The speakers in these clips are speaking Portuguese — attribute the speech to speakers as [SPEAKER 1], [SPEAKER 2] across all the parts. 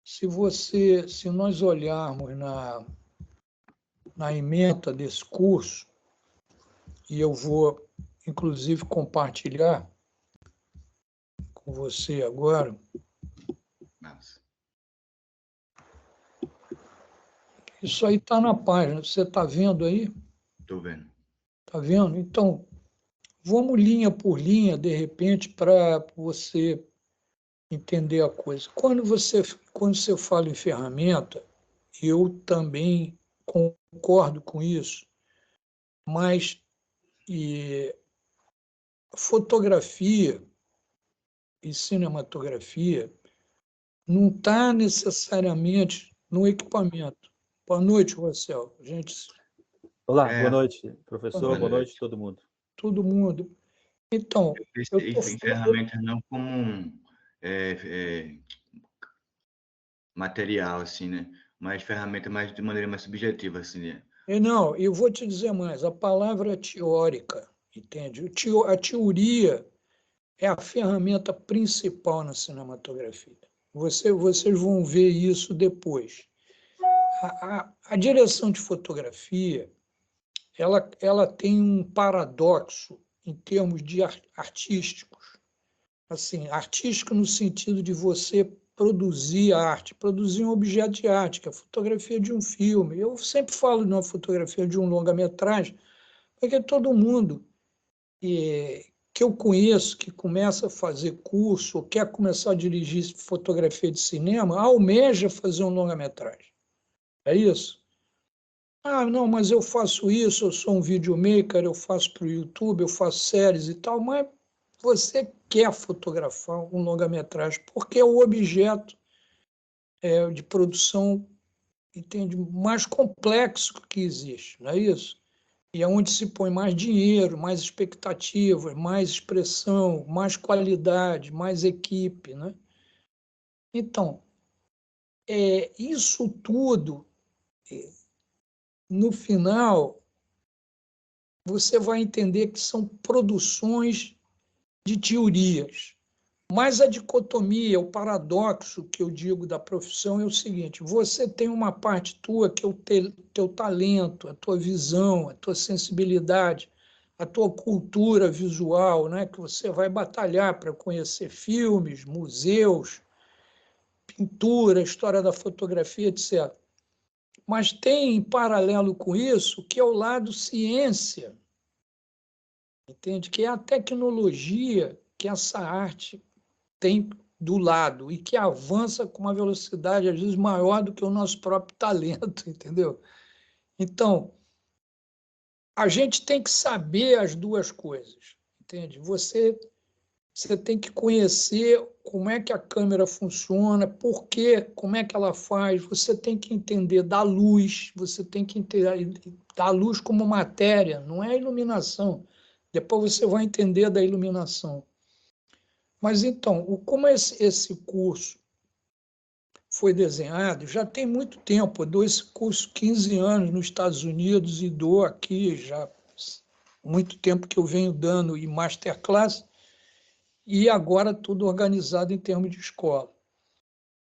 [SPEAKER 1] se nós olharmos na ementa desse curso, e eu vou, inclusive, compartilhar com você agora.
[SPEAKER 2] Nossa.
[SPEAKER 1] Isso aí está na página. Você está vendo aí?
[SPEAKER 2] Estou vendo.
[SPEAKER 1] Está vendo? Então, vamos linha por linha, de repente, para você entender a coisa. Quando você fala em ferramenta, eu também concordo com isso, mas fotografia e cinematografia não está necessariamente no equipamento. Boa noite, Marcel. Gente,
[SPEAKER 3] Olá, boa noite, professor,
[SPEAKER 1] boa
[SPEAKER 3] noite todo mundo.
[SPEAKER 1] Todo mundo. Então, eu
[SPEAKER 2] em ferramentas não como material, assim, né? Mas ferramenta mais de maneira mais subjetiva, assim, né?
[SPEAKER 1] Não, eu vou te dizer mais, a palavra é teórica, entende? A teoria é a ferramenta principal na cinematografia. Vocês vão ver isso depois. A direção de fotografia, ela tem um paradoxo em termos de artísticos. Assim, artístico no sentido de você produzir arte, produzir um objeto de arte, que é a fotografia de um filme. Eu sempre falo na fotografia de um longa-metragem, porque todo mundo que eu conheço, que começa a fazer curso, ou quer começar a dirigir fotografia de cinema, almeja fazer um longa-metragem. É isso? Ah, não, mas eu faço isso, eu sou um videomaker, eu faço para o YouTube, eu faço séries e tal, mas você quer fotografar um longa-metragem, porque é o objeto de produção, entende, mais complexo que existe, não é isso? E é onde se põe mais dinheiro, mais expectativa, mais expressão, mais qualidade, mais equipe, né? Então, isso tudo, no final, você vai entender que são produções de teorias. Mas a dicotomia, o paradoxo que eu digo da profissão é o seguinte: você tem uma parte tua que é o teu talento, a tua visão, a tua sensibilidade, a tua cultura visual, né? Que você vai batalhar para conhecer filmes, museus, pintura, história da fotografia, etc. Mas tem, em paralelo com isso, que é o lado ciência, entende? Que é a tecnologia que essa arte tem do lado e que avança com uma velocidade, às vezes, maior do que o nosso próprio talento, entendeu? Então, a gente tem que saber as duas coisas, entende? Você tem que conhecer como é que a câmera funciona, por quê, como é que ela faz, você tem que entender da luz, você tem que entender da luz como matéria, não é iluminação. Depois você vai entender da iluminação. Mas então, como esse curso foi desenhado, já tem muito tempo. Eu dou esse curso 15 anos nos Estados Unidos e dou aqui já muito tempo que eu venho dando em masterclass, e agora tudo organizado em termos de escola.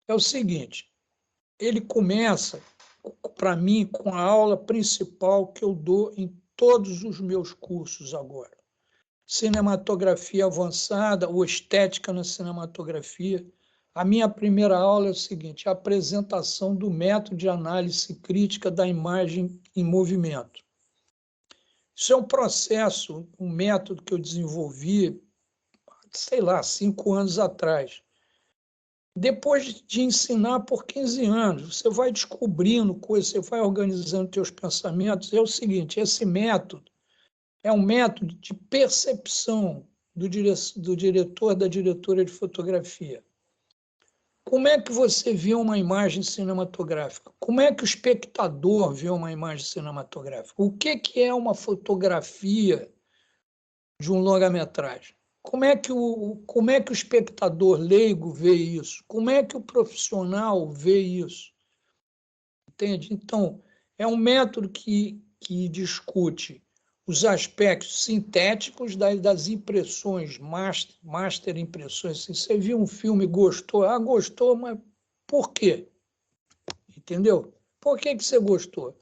[SPEAKER 1] É o seguinte, ele começa, para mim, com a aula principal que eu dou em todos os meus cursos agora. Cinematografia avançada ou estética na cinematografia. A minha primeira aula é o seguinte: a apresentação do método de análise crítica da imagem em movimento. Isso é um processo, um método que eu desenvolvi, sei lá, 5 anos atrás. Depois de ensinar por 15 anos, você vai descobrindo coisas, você vai organizando seus pensamentos. É o seguinte: esse método é um método de percepção do diretor, da diretora de fotografia. Como é que você vê uma imagem cinematográfica? Como é que o espectador vê uma imagem cinematográfica? O que é uma fotografia de um longa-metragem? Como é que o espectador leigo vê isso? Como é que o profissional vê isso? Entende? Então, é um método que discute os aspectos sintéticos das impressões, master impressões. Se você viu um filme e gostou, gostou, mas Por quê? Entendeu? Por que você gostou?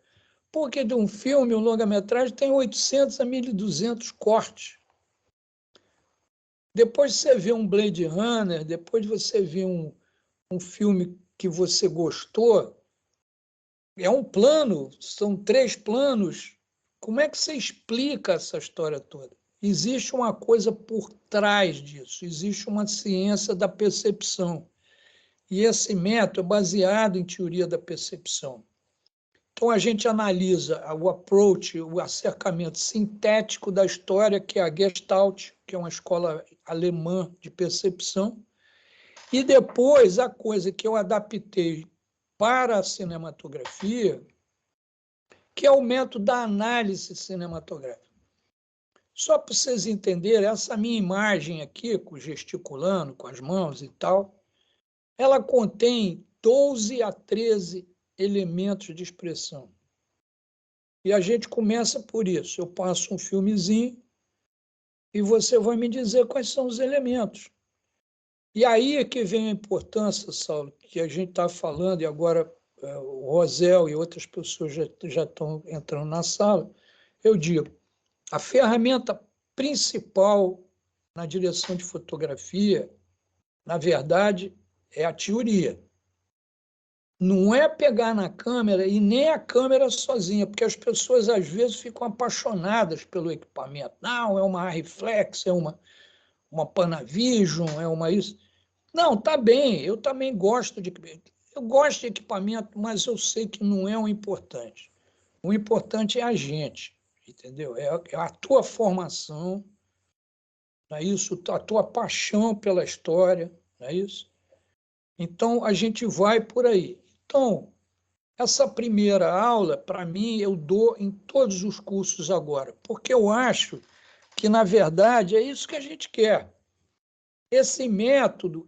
[SPEAKER 1] Porque de um filme, um longa-metragem, tem 800 a 1.200 cortes. Depois você vê um Blade Runner, depois você vê um filme que você gostou, é um plano, são 3 planos. Como é que você explica essa história toda? Existe uma coisa por trás disso, existe uma ciência da percepção. E esse método é baseado em teoria da percepção. Então, a gente analisa o approach, o acercamento sintético da história, que é a Gestalt, que é uma escola alemã de percepção, e depois a coisa que eu adaptei para a cinematografia, que é o método da análise cinematográfica. Só para vocês entenderem, essa minha imagem aqui, gesticulando com as mãos e tal, ela contém 12 a 13 elementos de expressão. E a gente começa por isso. Eu passo um filmezinho e você vai me dizer quais são os elementos. E aí é que vem a importância, Saulo, que a gente está falando, e agora o Rosel e outras pessoas já estão entrando na sala. Eu digo, a ferramenta principal na direção de fotografia, na verdade, é a teoria. Não é pegar na câmera e nem a câmera sozinha, porque as pessoas às vezes ficam apaixonadas pelo equipamento. Não, é uma reflex, é uma Panavision, é uma isso. Não, tá bem, eu também gosto de... Eu gosto de equipamento, mas eu sei que não é o importante. O importante é a gente, entendeu? É a tua formação, não é isso? A tua paixão pela história, não é isso? Então, a gente vai por aí. Então, essa primeira aula, para mim, eu dou em todos os cursos agora, porque eu acho que, na verdade, é isso que a gente quer. Esse método,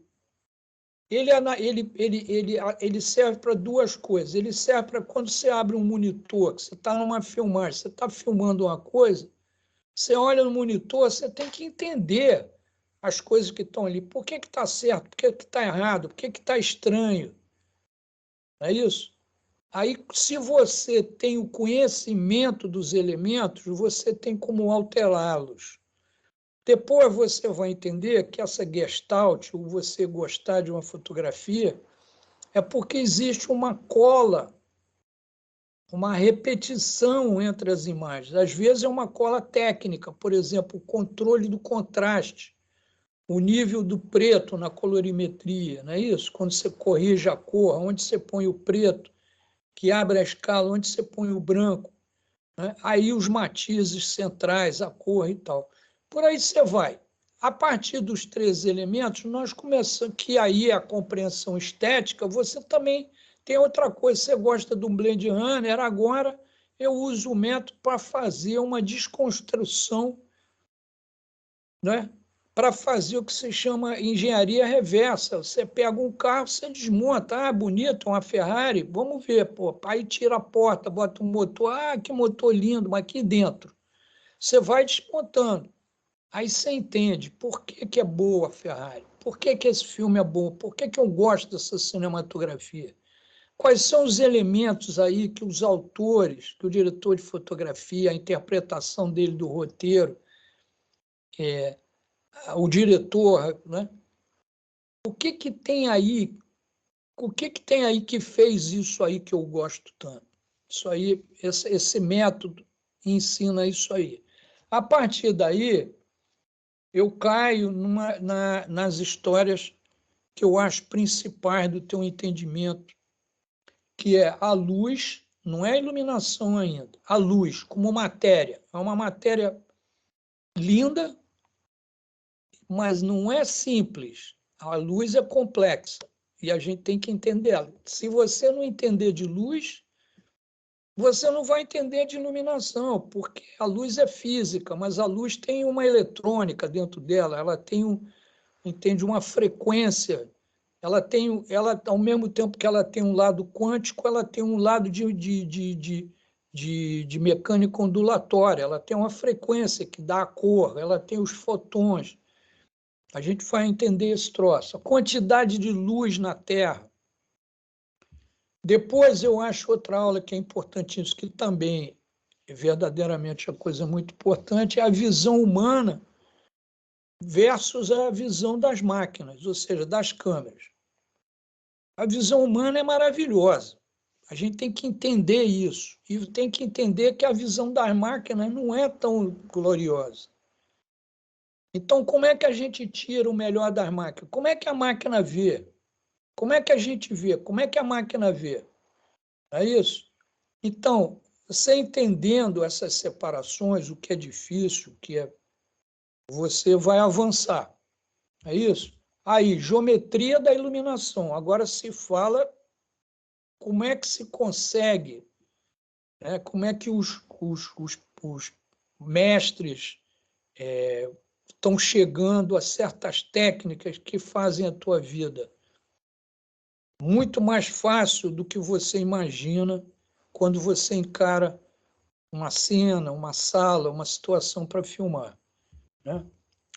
[SPEAKER 1] ele serve para 2 coisas. Ele serve para quando você abre um monitor, que você está numa filmagem, você está filmando uma coisa, você olha no monitor, você tem que entender as coisas que estão ali. Por que está certo? Por que está errado? Por que está estranho? Não é isso? Aí, se você tem o conhecimento dos elementos, você tem como alterá-los. Depois você vai entender que essa gestalt, ou você gostar de uma fotografia, é porque existe uma cola, uma repetição entre as imagens. Às vezes é uma cola técnica, por exemplo, o controle do contraste, o nível do preto na colorimetria, não é isso? Quando você corrige a cor, onde você põe o preto, que abre a escala, onde você põe o branco, né? Aí os matizes centrais, a cor e tal. Por aí você vai. A partir dos 3 elementos, nós começamos, que aí é a compreensão estética, você também tem outra coisa. Você gosta de um Blade Runner, agora eu uso o método para fazer uma desconstrução, né? Para fazer o que se chama engenharia reversa. Você pega um carro, você desmonta, bonito, uma Ferrari, vamos ver, pô. Aí tira a porta, bota um motor, que motor lindo, mas aqui dentro. Você vai desmontando. Aí você entende por que é boa a Ferrari, por que esse filme é bom, por que eu gosto dessa cinematografia. Quais são os elementos aí que os autores, que o diretor de fotografia, a interpretação dele do roteiro, o diretor, né? O que tem aí? O que tem aí que fez isso aí que eu gosto tanto? Isso aí, esse método ensina isso aí. A partir daí, eu caio nas histórias que eu acho principais do teu entendimento, que é a luz, não é a iluminação ainda, a luz como matéria. É uma matéria linda, mas não é simples. A luz é complexa e a gente tem que entendê-la. Se você não entender de luz, você não vai entender de iluminação, porque a luz é física, mas a luz tem uma eletrônica dentro dela, ela tem entende, uma frequência, ela, ao mesmo tempo que ela tem um lado quântico, ela tem um lado de mecânica ondulatória, ela tem uma frequência que dá a cor, ela tem os fotons. A gente vai entender esse troço. A quantidade de luz na Terra, Depois eu acho outra aula que é importantíssima, que também verdadeiramente é coisa muito importante, é a visão humana versus a visão das máquinas, ou seja, das câmeras. A visão humana é maravilhosa. A gente tem que entender isso. E tem que entender que a visão das máquinas não é tão gloriosa. Então, como é que a gente tira o melhor das máquinas? Como é que a máquina vê? Como é que a gente vê? Como é que a máquina vê? É isso? Então, você entendendo essas separações, o que é difícil, o que é, você vai avançar. É isso? Aí, geometria da iluminação. Agora se fala como é que se consegue, né? Como é que os mestres estão chegando a certas técnicas que fazem a tua vida muito mais fácil do que você imagina quando você encara uma cena, uma sala, uma situação para filmar, né?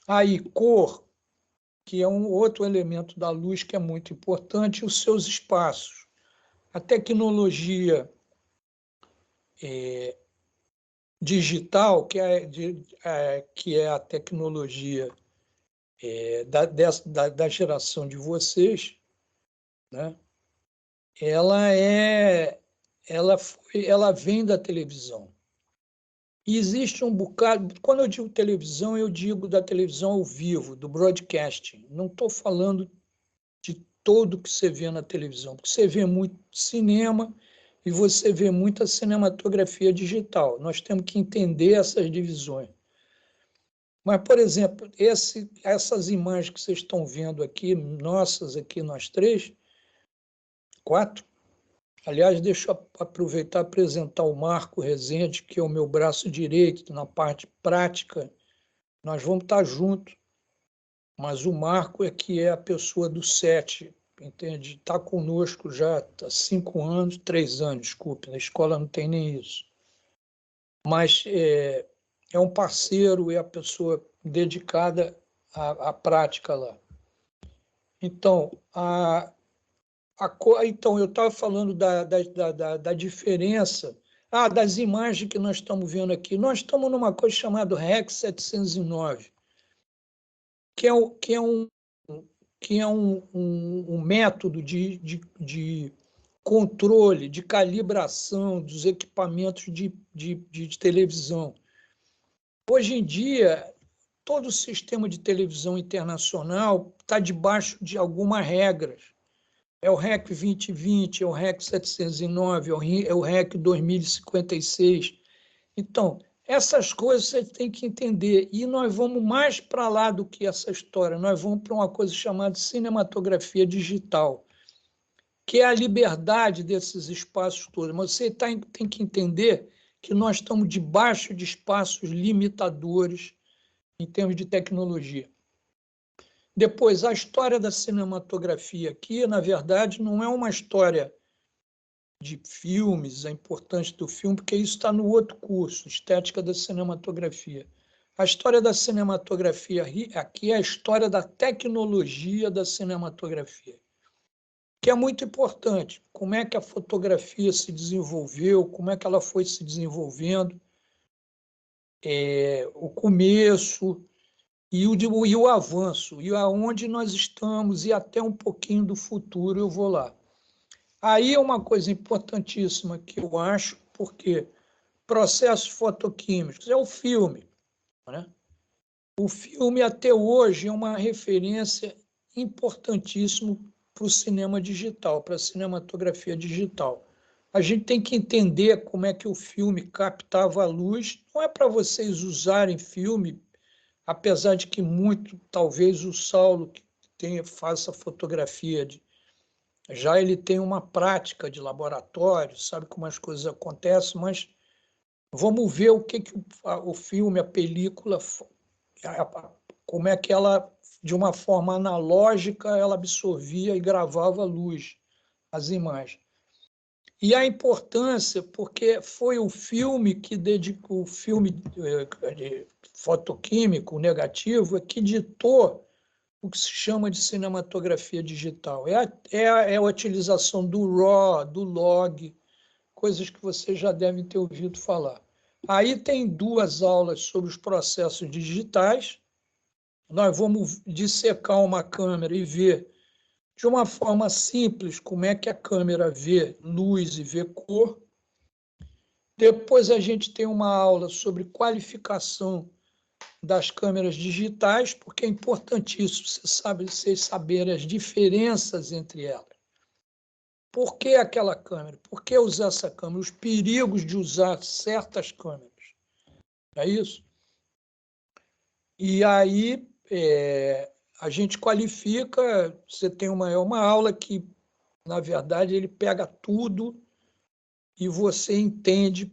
[SPEAKER 1] Aí, cor, que é um outro elemento da luz que é muito importante, os seus espaços. A tecnologia digital, que é a tecnologia da geração de vocês, né? Ela vem da televisão. E existe um bocado. Quando eu digo televisão, eu digo da televisão ao vivo, do broadcasting. Não estou falando de todo que você vê na televisão, porque você vê muito cinema e você vê muita cinematografia digital. Nós temos que entender essas divisões. Mas, por exemplo, essas imagens que vocês estão vendo aqui, nossas aqui, nós três, quatro. Aliás, deixa eu aproveitar e apresentar o Marco Rezende, que é o meu braço direito na parte prática. Nós vamos estar juntos, mas o Marco é que é a pessoa do set, entende? Está conosco já há 5 anos, 3 anos, desculpe, na escola não tem nem isso. Mas é um parceiro, é a pessoa dedicada à prática lá. Então, então, eu estava falando da diferença das imagens que nós estamos vendo aqui. Nós estamos numa coisa chamada REC 709, que é um método de controle, de calibração dos equipamentos de televisão. Hoje em dia, todo o sistema de televisão internacional está debaixo de algumas regras. É o REC 2020, é o REC 709, é o REC 2056. Então, essas coisas você tem que entender. E nós vamos mais para lá do que essa história. Nós vamos para uma coisa chamada cinematografia digital, que é a liberdade desses espaços todos. Mas você tem que entender que nós estamos debaixo de espaços limitadores em termos de tecnologia. Depois, a história da cinematografia aqui, na verdade, não é uma história de filmes, a importância do filme, porque isso está no outro curso, Estética da Cinematografia. A história da cinematografia aqui é a história da tecnologia da cinematografia, que é muito importante. Como é que a fotografia se desenvolveu, como é que ela foi se desenvolvendo, o começo e o avanço, e aonde nós estamos, e até um pouquinho do futuro, eu vou lá. Aí é uma coisa importantíssima que eu acho, porque processos fotoquímicos é o filme, né? O filme, até hoje, é uma referência importantíssima para o cinema digital, para a cinematografia digital. A gente tem que entender como é que o filme captava a luz. Não é para vocês usarem filme, apesar de que muito, talvez o Saulo, que faça fotografia, já ele tem uma prática de laboratório, sabe como as coisas acontecem, mas vamos ver o que o filme, a película, como é que ela, de uma forma analógica, ela absorvia e gravava a luz, as imagens. E a importância, porque foi o filme que dedicou, o filme fotoquímico negativo, que ditou o que se chama de cinematografia digital. É a utilização do RAW, do log, coisas que vocês já devem ter ouvido falar. Aí tem 2 aulas sobre os processos digitais. Nós vamos dissecar uma câmera e ver de uma forma simples como é que a câmera vê luz e vê cor. Depois a gente tem uma aula sobre qualificação das câmeras digitais, porque é importantíssimo vocês saberem as diferenças entre elas. Por que aquela câmera? Por que usar essa câmera? Os perigos de usar certas câmeras. É isso? E aí a gente qualifica, você tem uma aula que, na verdade, ele pega tudo e você entende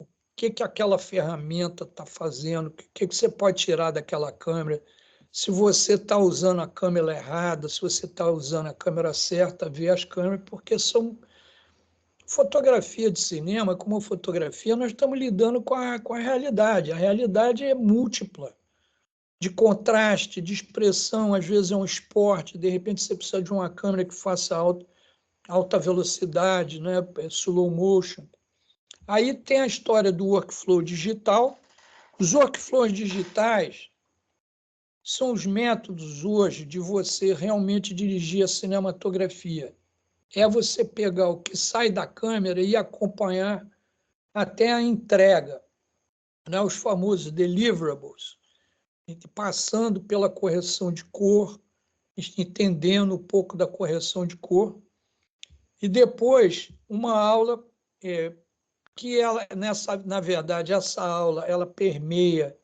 [SPEAKER 1] o que aquela ferramenta está fazendo, o que você pode tirar daquela câmera, se você está usando a câmera errada, se você está usando a câmera certa, ver as câmeras, porque são fotografia de cinema, como fotografia, nós estamos lidando com a realidade. A realidade é múltipla, de contraste, de expressão, às vezes é um esporte, de repente você precisa de uma câmera que faça alta velocidade, né? Slow motion. Aí tem a história do workflow digital. Os workflows digitais são os métodos hoje de você realmente dirigir a cinematografia. É você pegar o que sai da câmera e acompanhar até a entrega, né? Os famosos deliverables, passando pela correção de cor, entendendo um pouco da correção de cor, e depois uma aula que ela, na verdade, essa aula ela permeia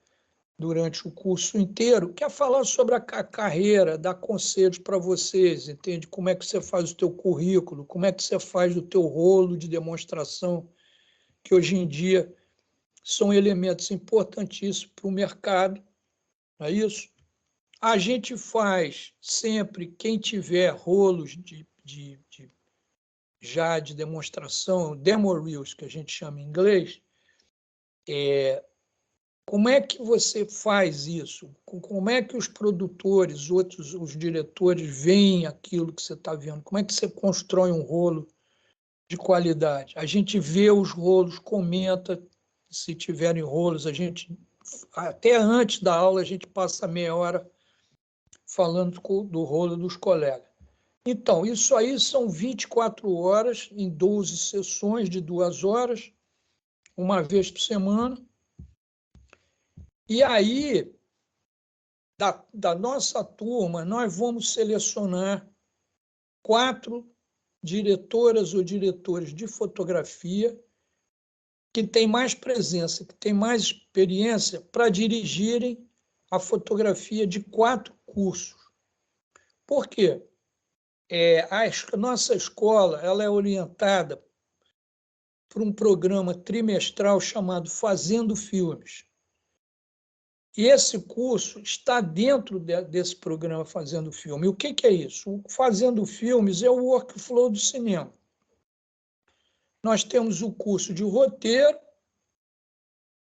[SPEAKER 1] durante o curso inteiro, que é falar sobre a carreira, dar conselhos para vocês, entende? Como é que você faz o teu currículo, como é que você faz o teu rolo de demonstração, que hoje em dia são elementos importantíssimos para o mercado, não é isso? A gente faz sempre, quem tiver rolos já de demonstração, demo reels, que a gente chama em inglês, como é que você faz isso? Como é que os produtores, os diretores veem aquilo que você está vendo? Como é que você constrói um rolo de qualidade? A gente vê os rolos, comenta, se tiverem rolos, a gente, até antes da aula, a gente passa meia hora falando do rolo dos colegas. Então, isso aí são 24 horas, em 12 sessões de 2 horas, uma vez por semana. E aí, da nossa turma, nós vamos selecionar 4 diretoras ou diretores de fotografia que têm mais presença, que têm mais experiência para dirigirem a fotografia de 4 cursos. Por quê? A nossa escola ela é orientada por um programa trimestral chamado Fazendo Filmes. E esse curso está dentro desse programa Fazendo Filme. E o que é isso? O Fazendo Filmes é o workflow do cinema. Nós temos o curso de roteiro,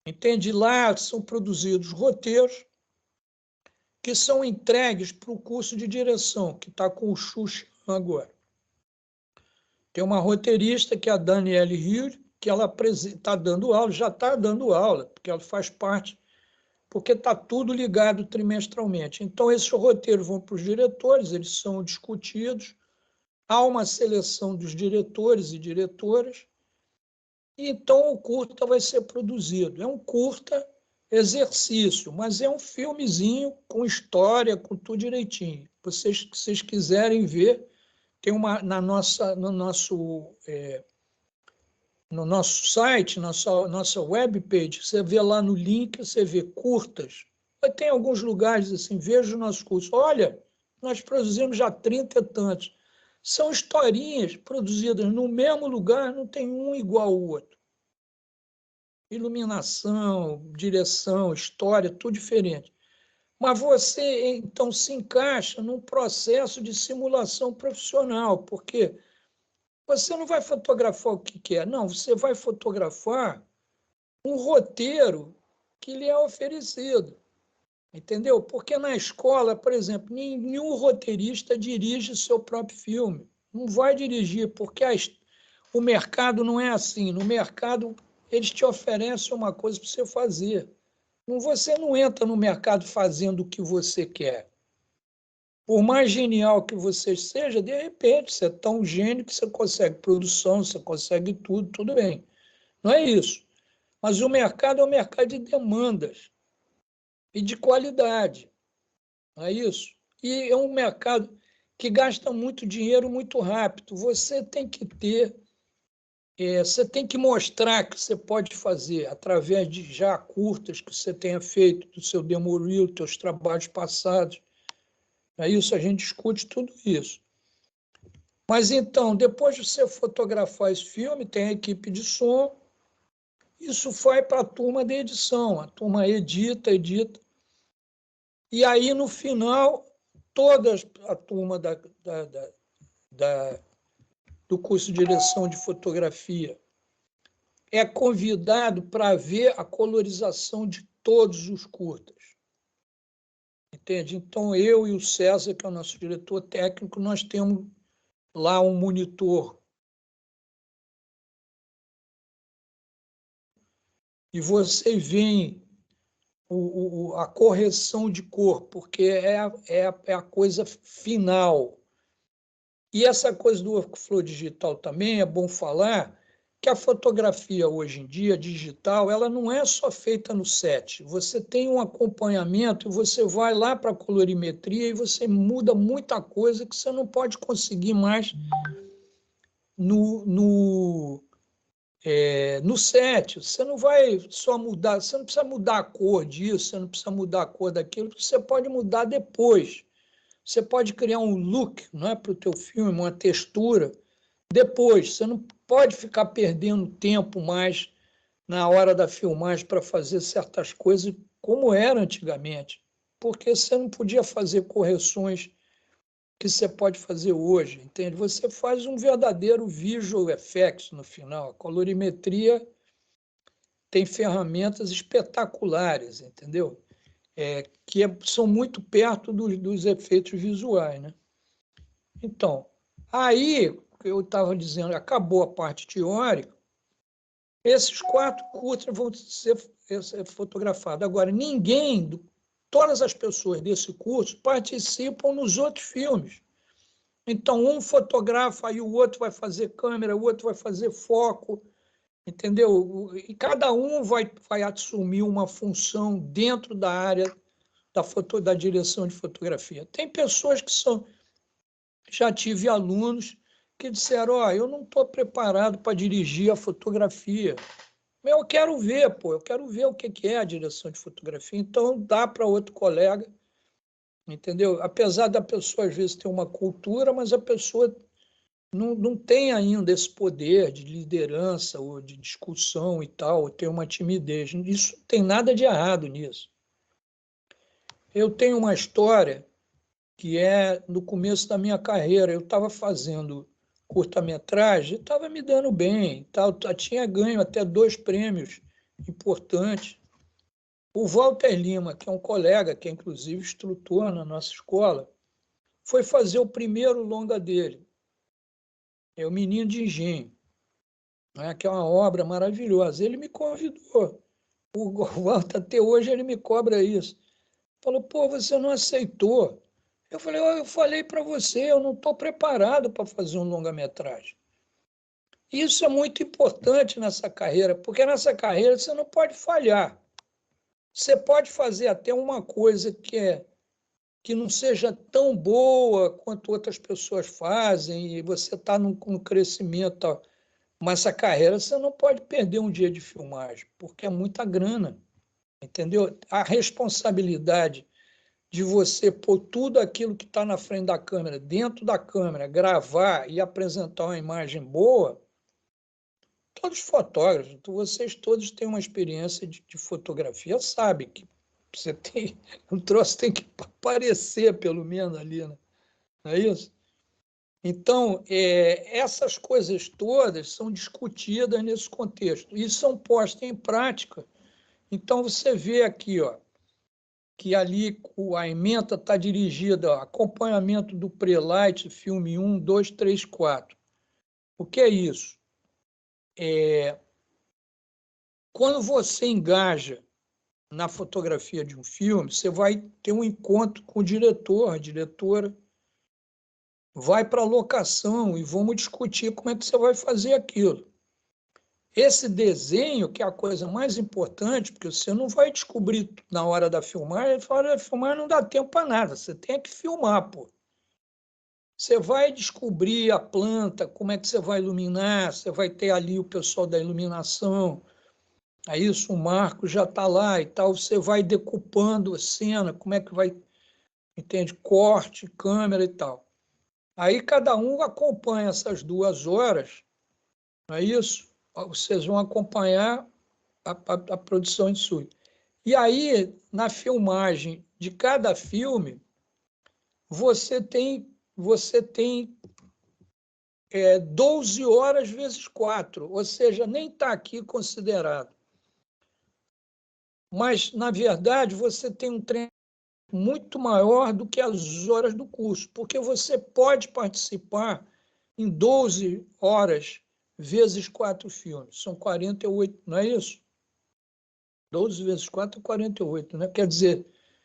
[SPEAKER 1] entende? Lá são produzidos roteiros que são entregues para o curso de direção, que está com o Xuxa agora. Tem uma roteirista, que é a Daniele Hill, que ela está dando aula, já está dando aula, porque ela faz parte, porque está tudo ligado trimestralmente. Então, esses roteiros vão para os diretores, eles são discutidos, há uma seleção dos diretores e diretoras, e então o curta vai ser produzido. É um curta exercício, mas é um filmezinho com história, com tudo direitinho. Se vocês quiserem ver, tem uma no nosso site, nossa webpage, você vê lá no link, você vê curtas. Tem alguns lugares assim, veja o nosso curso. Olha, nós produzimos já 30 e tantos. São historinhas produzidas no mesmo lugar, não tem um igual ao outro. Iluminação, direção, história, tudo diferente. Mas você, então, se encaixa num processo de simulação profissional, porque você não vai fotografar o que quer, não, você vai fotografar um roteiro que lhe é oferecido. Entendeu? Porque na escola, por exemplo, nenhum roteirista dirige seu próprio filme. Não vai dirigir, porque o mercado não é assim. No mercado, eles te oferecem uma coisa para você fazer. Você não entra no mercado fazendo o que você quer. Por mais genial que você seja, de repente, você é tão gênio que você consegue produção, você consegue tudo, tudo bem. Não é isso. Mas o mercado é um mercado de demandas e de qualidade. Não é isso? E é um mercado que gasta muito dinheiro muito rápido. Você tem que você tem que mostrar que você pode fazer através de já curtas que você tenha feito, do seu demo reel, dos seus trabalhos passados. É isso, a gente discute tudo isso. Mas então, depois de você fotografar esse filme, tem a equipe de som, isso vai para a turma de edição, a turma edita. E aí, no final, toda a turma do curso de direção de fotografia é convidado para ver a colorização de todos os curtas. Entende? Então, eu e o César, que é o nosso diretor técnico, nós temos lá um monitor. E você vê a correção de cor, porque é a coisa final. E essa coisa do workflow digital também é bom falar que a fotografia hoje em dia, digital, ela não é só feita no set. Você tem um acompanhamento e você vai lá para a colorimetria e você muda muita coisa que você não pode conseguir mais no set. Você não vai só mudar, você não precisa mudar a cor disso, você não precisa mudar a cor daquilo, você pode mudar depois. Você pode criar um look, não é, para o teu filme, uma textura. Depois, você não pode ficar perdendo tempo mais na hora da filmagem para fazer certas coisas como era antigamente, porque você não podia fazer correções que você pode fazer hoje, entende? Você faz um verdadeiro visual effects no final. A colorimetria tem ferramentas espetaculares, entendeu? São muito perto dos efeitos visuais, né? Então, aí, eu estava dizendo, acabou a parte teórica, esses 4 curtas vão ser fotografados. Agora, todas as pessoas desse curso participam nos outros filmes. Então, um fotografa, aí o outro vai fazer câmera, o outro vai fazer foco, entendeu? E cada um vai assumir uma função dentro da área da direção de fotografia. Tem pessoas que já tive alunos que disseram, eu não estou preparado para dirigir a fotografia. Eu quero ver, eu quero ver o que é a direção de fotografia. Então, dá para outro colega, entendeu? Apesar da pessoa, às vezes, ter uma cultura, mas a pessoa não tem ainda esse poder de liderança ou de discussão e tal, ou ter uma timidez. Isso não tem nada de errado nisso. Eu tenho uma história que é no começo da minha carreira. Eu estava fazendo curta-metragem, estava me dando bem, tal, tinha ganho até 2 prêmios importantes. O Walter Lima, que é um colega, que é inclusive instrutor na nossa escola, foi fazer o primeiro longa dele, é o Menino de Engenho, né, que é uma obra maravilhosa. Ele me convidou. O Walter, até hoje, ele me cobra isso. Falou, você não aceitou. Eu falei para você, eu não estou preparado para fazer um longa-metragem. Isso é muito importante nessa carreira, porque nessa carreira você não pode falhar. Você pode fazer até uma coisa que não seja tão boa quanto outras pessoas fazem, e você está num crescimento, mas essa carreira você não pode perder um dia de filmagem, porque é muita grana, entendeu? A responsabilidade de você pôr tudo aquilo que está na frente da câmera, dentro da câmera, gravar e apresentar uma imagem boa, todos os fotógrafos, vocês todos têm uma experiência de fotografia, sabem que você tem, o troço tem que aparecer pelo menos ali, né? Não é isso? Então, essas coisas todas são discutidas nesse contexto e são postas em prática. Então, você vê aqui, que ali a ementa está dirigida ao acompanhamento do pré-light, filme 1, 2, 3, 4. O que é isso? Quando você engaja na fotografia de um filme, você vai ter um encontro com o diretor, a diretora, vai para a locação e vamos discutir como é que você vai fazer aquilo. Esse desenho, que é a coisa mais importante, porque você não vai descobrir na hora da filmagem, na hora da filmagem não dá tempo para nada, você tem que filmar, pô. Você vai descobrir a planta, como é que você vai iluminar, você vai ter ali o pessoal da iluminação, aí isso, o Marco já está lá e tal, você vai decupando a cena, como é que vai, entende, corte, câmera e tal. Aí cada um acompanha essas 2 horas, não é isso? Vocês vão acompanhar a produção de suíte. E aí, na filmagem de cada filme, você tem 12 horas vezes 4, ou seja, nem está aqui considerado. Mas, na verdade, você tem um treino muito maior do que as horas do curso, porque você pode participar em 12 horas vezes 4 filmes. São 48, não é isso? 12 vezes 4 é 48, né? Quer dizer,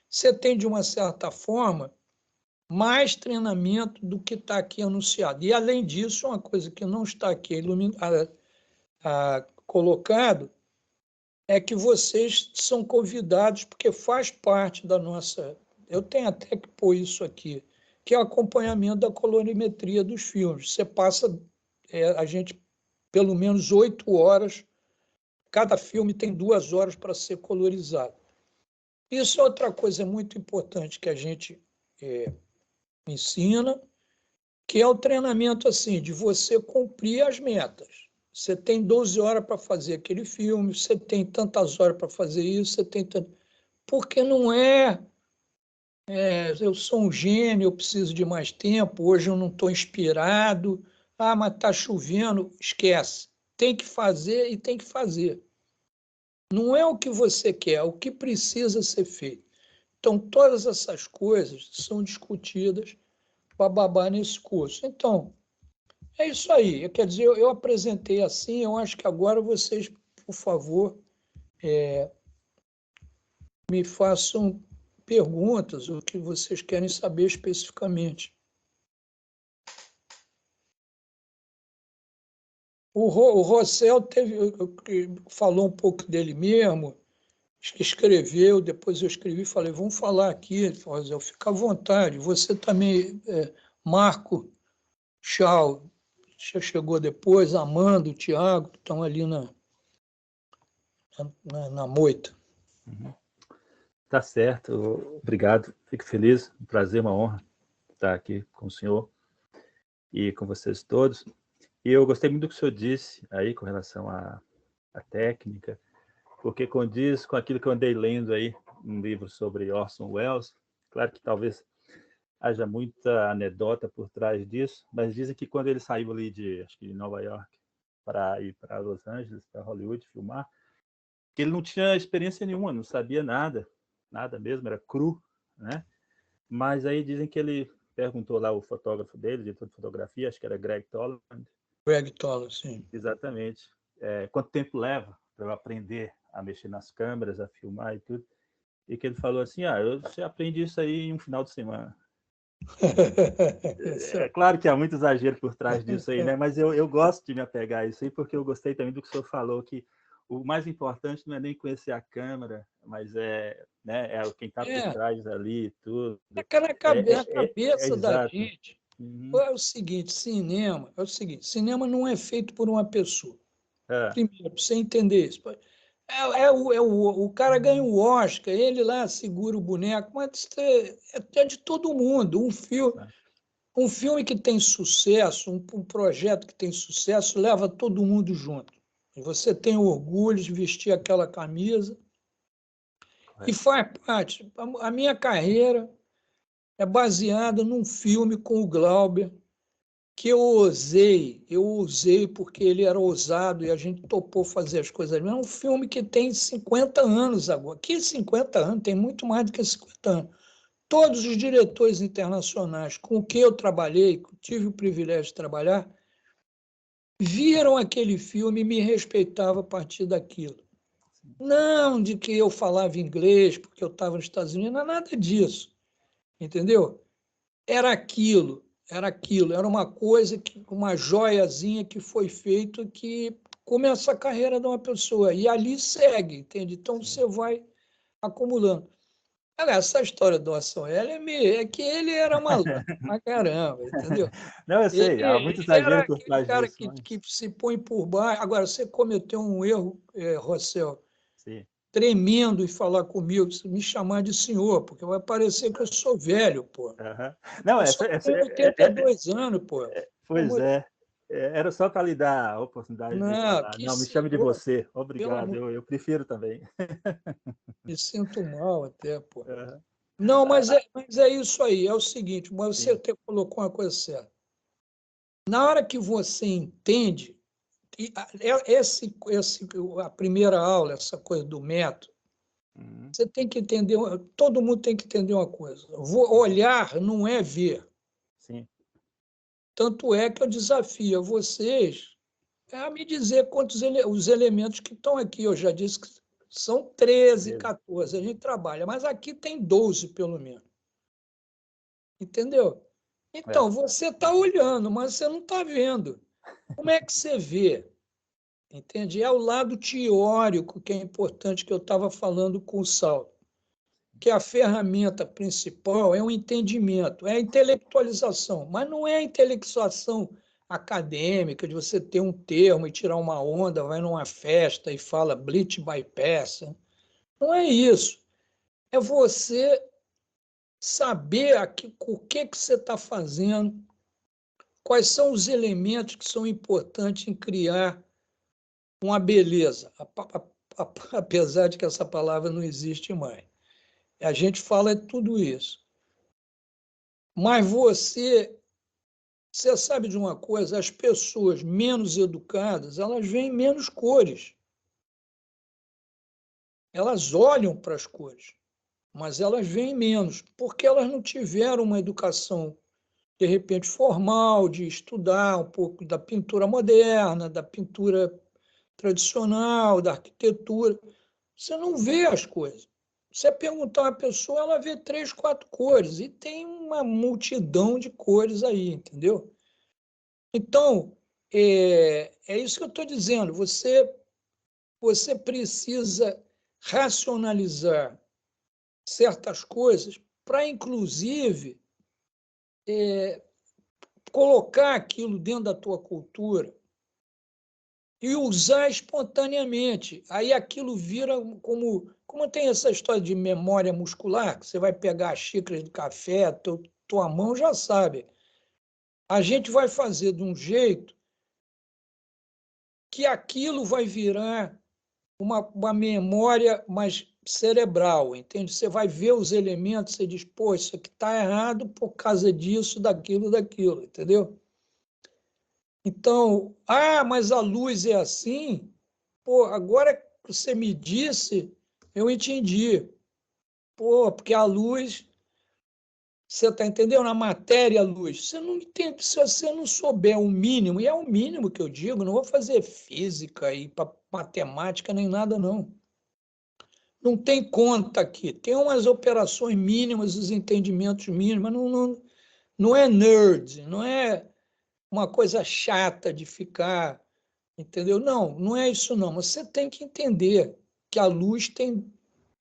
[SPEAKER 1] você tem, de uma certa forma, mais treinamento do que está aqui anunciado. E, além disso, uma coisa que não está aqui colocado é que vocês são convidados, porque faz parte da nossa... Eu tenho até que pôr isso aqui, que é o acompanhamento da colorimetria dos filmes. Você passa, a gente, pelo menos 8 horas, cada filme tem 2 horas para ser colorizado. Isso é outra coisa muito importante que a gente ensina, que é o treinamento assim, de você cumprir as metas. Você tem 12 horas para fazer aquele filme, você tem tantas horas para fazer isso, você tem tanto... Porque não eu sou um gênio, eu preciso de mais tempo, hoje eu não estou inspirado, mas está chovendo, esquece. Tem que fazer e tem que fazer. Não é o que você quer, é o que precisa ser feito. Então, todas essas coisas são discutidas para babar nesse curso. Então, é isso aí. Quer dizer, eu apresentei assim, eu acho que agora vocês, por favor, me façam perguntas, o que vocês querem saber especificamente. O Rossel falou um pouco dele mesmo, escreveu, depois eu escrevi e falei, vamos falar aqui. Ele falou, Rossel, fica à vontade. Você também, Marco, Tchau, já chegou depois, Amanda, o Tiago, estão ali na moita.
[SPEAKER 3] Tá certo, obrigado, fico feliz, um prazer, uma honra estar aqui com o senhor e com vocês todos. E eu gostei muito do que o senhor disse aí com relação à técnica, porque condiz com aquilo que eu andei lendo aí, um livro sobre Orson Welles. Claro que talvez haja muita anedota por trás disso, mas dizem que quando ele saiu ali acho que de Nova York para ir para Los Angeles, para Hollywood filmar, que ele não tinha experiência nenhuma, não sabia nada mesmo, era cru, né? Mas aí dizem que ele perguntou lá o fotógrafo dele, diretor de fotografia, acho que era Greg Toland.
[SPEAKER 1] Greg Toland, sim.
[SPEAKER 3] Exatamente. Quanto tempo leva para eu aprender a mexer nas câmeras, a filmar e tudo? E que ele falou assim, você aprende isso aí em um final de semana. É claro que há muito exagero por trás disso aí, né? Mas eu gosto de me apegar a isso aí, porque eu gostei também do que o senhor falou, que o mais importante não é nem conhecer a câmera, mas quem está por trás ali e tudo.
[SPEAKER 1] Na cabeça da gente,
[SPEAKER 3] Uhum.
[SPEAKER 1] é o seguinte, cinema não é feito por uma pessoa. Primeiro, para você entender isso. O cara ganha o Oscar, ele lá segura o boneco, mas é de todo mundo. Um filme que tem sucesso, um projeto que tem sucesso, leva todo mundo junto. E você tem orgulho de vestir aquela camisa. E faz parte. A minha carreira é baseada num filme com o Glauber, que eu usei porque ele era ousado e a gente topou fazer as coisas. É um filme que tem 50 anos agora. Que 50 anos? Tem muito mais do que 50 anos. Todos os diretores internacionais com que eu trabalhei, tive o privilégio de trabalhar, viram aquele filme e me respeitavam a partir daquilo. Não de que eu falava inglês porque eu estava nos Estados Unidos, não é nada disso. Entendeu? Era aquilo, era uma coisa, uma joiazinha que foi feito que começa a carreira de uma pessoa e ali segue, entende? Então você vai acumulando. Aliás, essa história do Ação L é que ele era malandro pra caramba, entendeu?
[SPEAKER 3] Não, eu sei, há muito
[SPEAKER 1] Ele era
[SPEAKER 3] exagero por
[SPEAKER 1] aquele
[SPEAKER 3] trás
[SPEAKER 1] cara
[SPEAKER 3] disso, mas...
[SPEAKER 1] que se põe por baixo. Agora, você cometeu um erro, Rossel,
[SPEAKER 3] Sim.
[SPEAKER 1] tremendo em falar comigo, me chamar de senhor, porque vai parecer que eu sou velho, pô.
[SPEAKER 3] Uhum. Não,
[SPEAKER 1] Eu só tenho 82 anos, pô.
[SPEAKER 3] pois é. Era só para lhe dar a oportunidade de
[SPEAKER 1] Não,
[SPEAKER 3] falar.
[SPEAKER 1] que
[SPEAKER 3] Não, me chame de
[SPEAKER 1] senhor,
[SPEAKER 3] você.
[SPEAKER 1] pelo
[SPEAKER 3] Obrigado,
[SPEAKER 1] amor,
[SPEAKER 3] eu prefiro também.
[SPEAKER 1] me sinto mal até, pô.
[SPEAKER 3] Uhum.
[SPEAKER 1] Não, mas é isso aí, é o seguinte, você
[SPEAKER 3] Sim.
[SPEAKER 1] até colocou uma coisa certa. Na hora que você entende, a primeira aula, essa coisa do método,
[SPEAKER 3] Uhum.
[SPEAKER 1] você tem que entender, todo mundo tem que entender uma coisa. Olhar não é ver.
[SPEAKER 3] Sim.
[SPEAKER 1] Tanto é que eu desafio a vocês a me dizer quantos os elementos que estão aqui. Eu já disse que são 13, 14, a gente trabalha, mas aqui tem 12, pelo menos. Entendeu? Então, você está olhando, mas você não está vendo. Como é que você vê? Entende? É o lado teórico que é importante, que eu estava falando com o Saulo, que a ferramenta principal é o entendimento, é a intelectualização, mas não é a intelectualização acadêmica, de você ter um termo e tirar uma onda, vai numa festa e fala bleach bypass. Não é isso. É você saber o que você está fazendo, quais são os elementos que são importantes em criar uma beleza, apesar de que essa palavra não existe mais. A gente fala tudo isso. Mas você sabe de uma coisa, as pessoas menos educadas, elas veem menos cores. Elas olham para as cores, mas elas veem menos, porque elas não tiveram uma educação, de repente, formal, de estudar um pouco da pintura moderna, da pintura tradicional, da arquitetura. Você não vê as coisas. Você perguntar a uma pessoa, ela vê 3, 4 cores, e tem uma multidão de cores aí, entendeu? Então, é isso que eu estou dizendo. Você precisa racionalizar certas coisas para, inclusive, colocar aquilo dentro da tua cultura e usar espontaneamente. Aí aquilo vira como tem essa história de memória muscular, que você vai pegar a xícara de café, tua mão já sabe. A gente vai fazer de um jeito que aquilo vai virar uma memória mais cerebral, entende? Você vai ver os elementos, você diz, pô, isso aqui está errado por causa disso, daquilo, entendeu? Então, mas a luz é assim? Pô, agora que você me disse, eu entendi. Pô, porque a luz, você está entendendo? A matéria, a luz. Você não entende, se você não souber o mínimo, e é o mínimo que eu digo, não vou fazer física e matemática nem nada, não. Não tem conta aqui. Tem umas operações mínimas, os entendimentos mínimos, mas não é nerd, não é uma coisa chata de ficar, entendeu? Não é isso não. Você tem que entender que a luz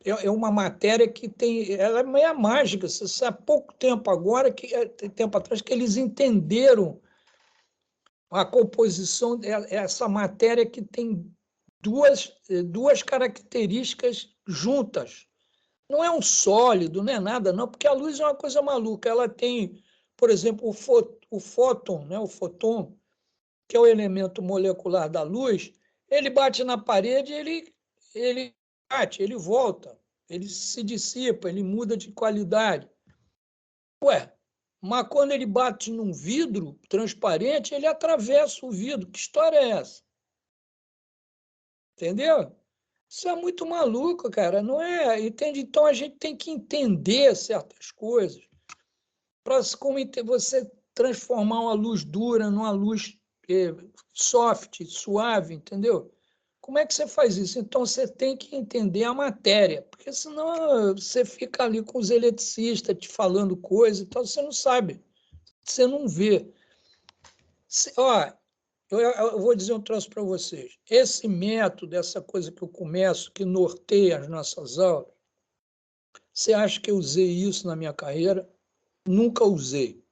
[SPEAKER 1] é uma matéria que ela é meio mágica. Você sabe, há pouco tempo agora, tempo atrás, que eles entenderam a composição dessa matéria que tem duas características juntas. Não é um sólido, não é nada, não, porque a luz é uma coisa maluca. Ela tem, por exemplo, o fóton, né? O fóton, que é o elemento molecular da luz, ele bate na parede, ele bate, ele volta, ele se dissipa, ele muda de qualidade. Ué, mas quando ele bate num vidro transparente, ele atravessa o vidro. Que história é essa? Entendeu? Isso é muito maluco, cara. Não é? Entende? Então a gente tem que entender certas coisas para como você transformar uma luz dura numa luz soft, suave, entendeu? Como é que você faz isso? Então você tem que entender a matéria, porque senão você fica ali com os eletricistas te falando coisa e tal, você não sabe, você não vê. Ó, eu vou dizer um troço para vocês. Esse método, essa coisa que eu começo, que norteia as nossas aulas, você acha que eu usei isso na minha carreira? Nunca usei.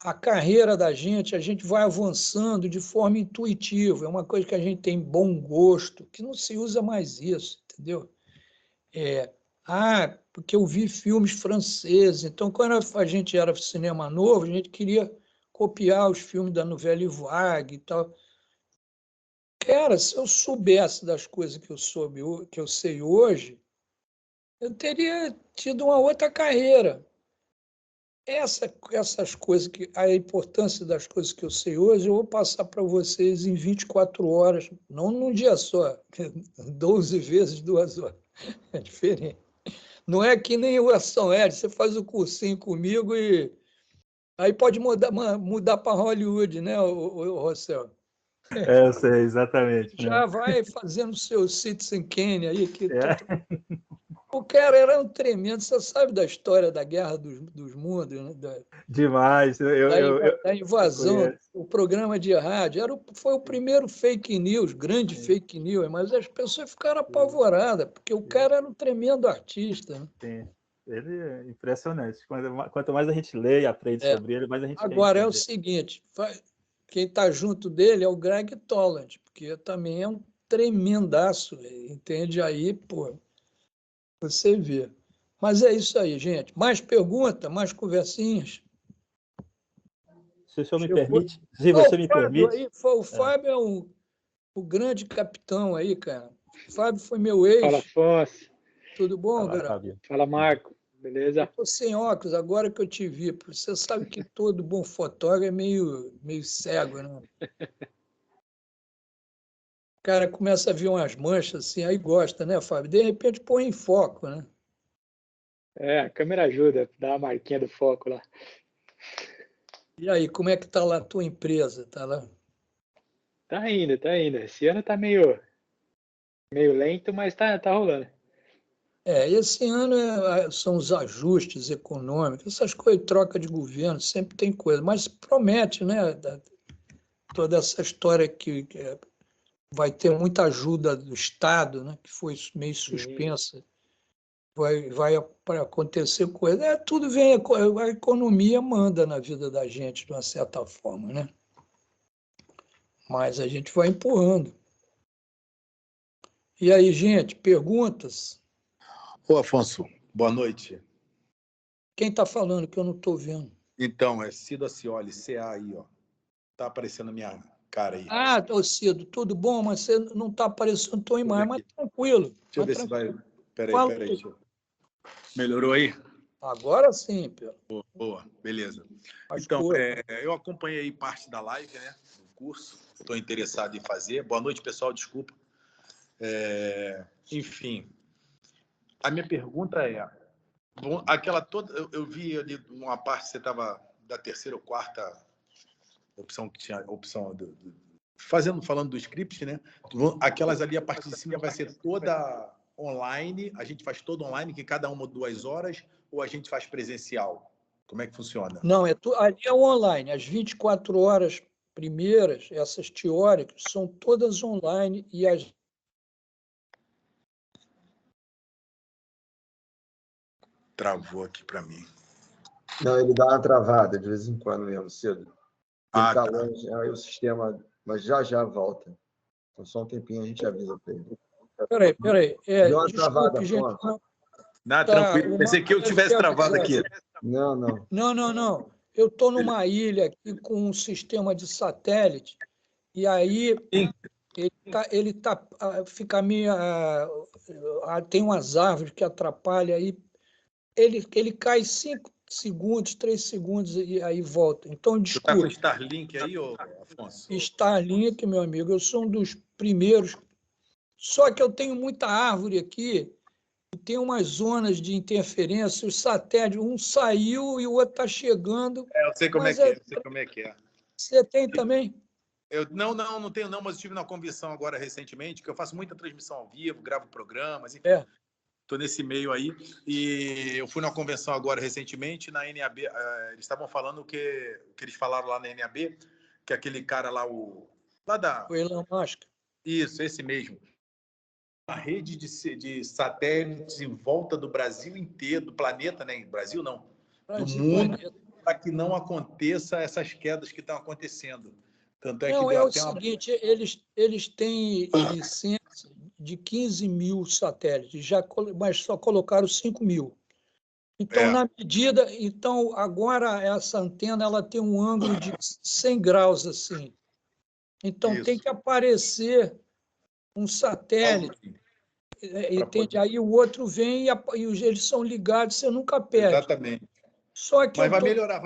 [SPEAKER 1] A carreira da gente, a gente vai avançando de forma intuitiva, é uma coisa que a gente tem bom gosto, que não se usa mais isso, entendeu? Porque eu vi filmes franceses, então quando a gente era cinema novo, a gente queria copiar os filmes da Nouvelle Vague e tal. Cara, se eu soubesse das coisas que eu sei hoje, eu teria tido uma outra carreira. Essas coisas, a importância das coisas que eu sei hoje, eu vou passar para vocês em 24 horas, não num dia só, 12 vezes 2 horas. É diferente. Não é que nem o Ação Ed, você faz o cursinho comigo e aí pode mudar para Hollywood, né, o Rossel?
[SPEAKER 3] Eu sei, exatamente.
[SPEAKER 1] Já
[SPEAKER 3] Né?
[SPEAKER 1] vai fazendo seu Citizen Kane aí, que
[SPEAKER 3] É.
[SPEAKER 1] o cara era um tremendo, você sabe da história da Guerra dos Mundos, né?
[SPEAKER 3] Demais.
[SPEAKER 1] Da invasão, o programa de rádio, foi o primeiro fake news, grande fake news, mas as pessoas ficaram apavoradas, porque o cara era um tremendo artista. Né?
[SPEAKER 3] Sim. Ele é impressionante. Quanto mais a gente lê e aprende sobre ele, mais a gente quer
[SPEAKER 1] Agora é o
[SPEAKER 3] entender.
[SPEAKER 1] seguinte, quem está junto dele é o Greg Toland, porque também é um tremendaço, entende? Aí, pô, você vê. Mas é isso aí, gente. Mais perguntas, mais conversinhas?
[SPEAKER 3] Se o senhor me
[SPEAKER 1] Chegou.
[SPEAKER 3] permite, se você me permite.
[SPEAKER 1] O Fábio é o grande capitão aí, cara. O Fábio foi meu ex.
[SPEAKER 4] Fala, Afonso.
[SPEAKER 1] Tudo bom,
[SPEAKER 3] Fala,
[SPEAKER 1] garoto?
[SPEAKER 3] Fábio.
[SPEAKER 4] Fala, Marco. Beleza?
[SPEAKER 1] Estou sem óculos agora que eu te vi. Você sabe que todo bom fotógrafo é meio cego, né? O cara começa a ver umas manchas assim, aí gosta, né, Fábio? De repente põe em foco, né?
[SPEAKER 4] A câmera ajuda, dá a marquinha do foco lá.
[SPEAKER 1] E aí, como é que tá lá a tua empresa? Tá lá?
[SPEAKER 4] Tá indo, tá indo. Esse ano tá meio lento, mas tá rolando.
[SPEAKER 1] Esse ano são os ajustes econômicos, essas coisas, troca de governo, sempre tem coisa, mas promete, né? Toda essa história que vai ter muita ajuda do Estado, né? Que foi meio suspensa. Vai acontecer coisa. Tudo vem, a economia manda na vida da gente, de uma certa forma, né? Mas a gente vai empurrando. E aí, gente, perguntas?
[SPEAKER 5] Ô, Afonso, boa noite.
[SPEAKER 1] Quem está falando que eu não estou vendo?
[SPEAKER 5] Então, é Cido Acioli, CA aí, ó. Tá aparecendo a minha cara aí.
[SPEAKER 1] Ô Cido, tudo bom, mas você não está aparecendo tua imagem, mas tranquilo.
[SPEAKER 5] Deixa eu ver se vai... Peraí.
[SPEAKER 1] Melhorou
[SPEAKER 5] aí?
[SPEAKER 1] Agora sim, Pedro.
[SPEAKER 5] Boa, beleza.
[SPEAKER 1] Mas
[SPEAKER 5] então, eu acompanhei parte da live, né, do curso. Estou interessado em fazer. Boa noite, pessoal, desculpa. Enfim, a minha pergunta é... aquela toda... Eu vi ali uma parte, você estava da terceira ou quarta opção que tinha opção falando do script, né? Aquelas ali, a parte de cima vai ser toda online, a gente faz todo online, que cada 1 ou 2 horas, ou a gente faz presencial? Como é que funciona?
[SPEAKER 1] Não, ali é online. As 24 horas primeiras, essas teóricas, são todas online e as...
[SPEAKER 5] Travou aqui para mim.
[SPEAKER 6] Não, ele dá uma travada de vez em quando mesmo, cedo. Ele está longe, aí o sistema... Mas já volta. Então, só um tempinho a gente avisa para ele.
[SPEAKER 1] Peraí.
[SPEAKER 6] Deu uma travada,
[SPEAKER 1] gente.
[SPEAKER 5] Não, tranquilo. Pensei que eu tivesse travado aqui.
[SPEAKER 1] Não. Eu estou numa ilha aqui com um sistema de satélite e aí fica meio... tem umas árvores que atrapalham aí. ele cai 5 segundos, 3 segundos e aí volta. Então,
[SPEAKER 5] Tu tá com o
[SPEAKER 1] discute.
[SPEAKER 5] Starlink aí, ô, Afonso?
[SPEAKER 1] Starlink, meu amigo, eu sou um dos primeiros. Só que eu tenho muita árvore aqui, e tem umas zonas de interferência, os satélites, um saiu e o outro está chegando.
[SPEAKER 5] Eu sei como é
[SPEAKER 1] Mas
[SPEAKER 5] que é, eu sei como é que é.
[SPEAKER 1] você tem também?
[SPEAKER 5] Não tenho não, mas eu estive na convenção agora recentemente, que eu faço muita transmissão ao vivo, gravo programas, enfim.
[SPEAKER 1] É.
[SPEAKER 5] Estou nesse meio aí. E eu fui numa convenção agora recentemente, na NAB, eles estavam falando que eles falaram lá na NAB, que aquele cara lá, lá da...
[SPEAKER 1] O Elon Musk.
[SPEAKER 5] Isso, esse mesmo. Uma rede de satélites em volta do Brasil inteiro, do planeta, né? Brasil não, do mundo, para que não aconteça essas quedas que estão acontecendo. Tanto é que
[SPEAKER 1] Não,
[SPEAKER 5] deu
[SPEAKER 1] é o
[SPEAKER 5] até uma...
[SPEAKER 1] seguinte, eles têm licença de 15 mil satélites, mas só colocaram 5 mil. Então, na medida... Então, agora, essa antena ela tem um ângulo de 100 graus, assim. Então,
[SPEAKER 5] Isso.
[SPEAKER 1] tem que aparecer um satélite, entende? Aí o outro vem e eles são ligados, você nunca perde.
[SPEAKER 5] Exatamente.
[SPEAKER 1] Só que
[SPEAKER 5] Mas vai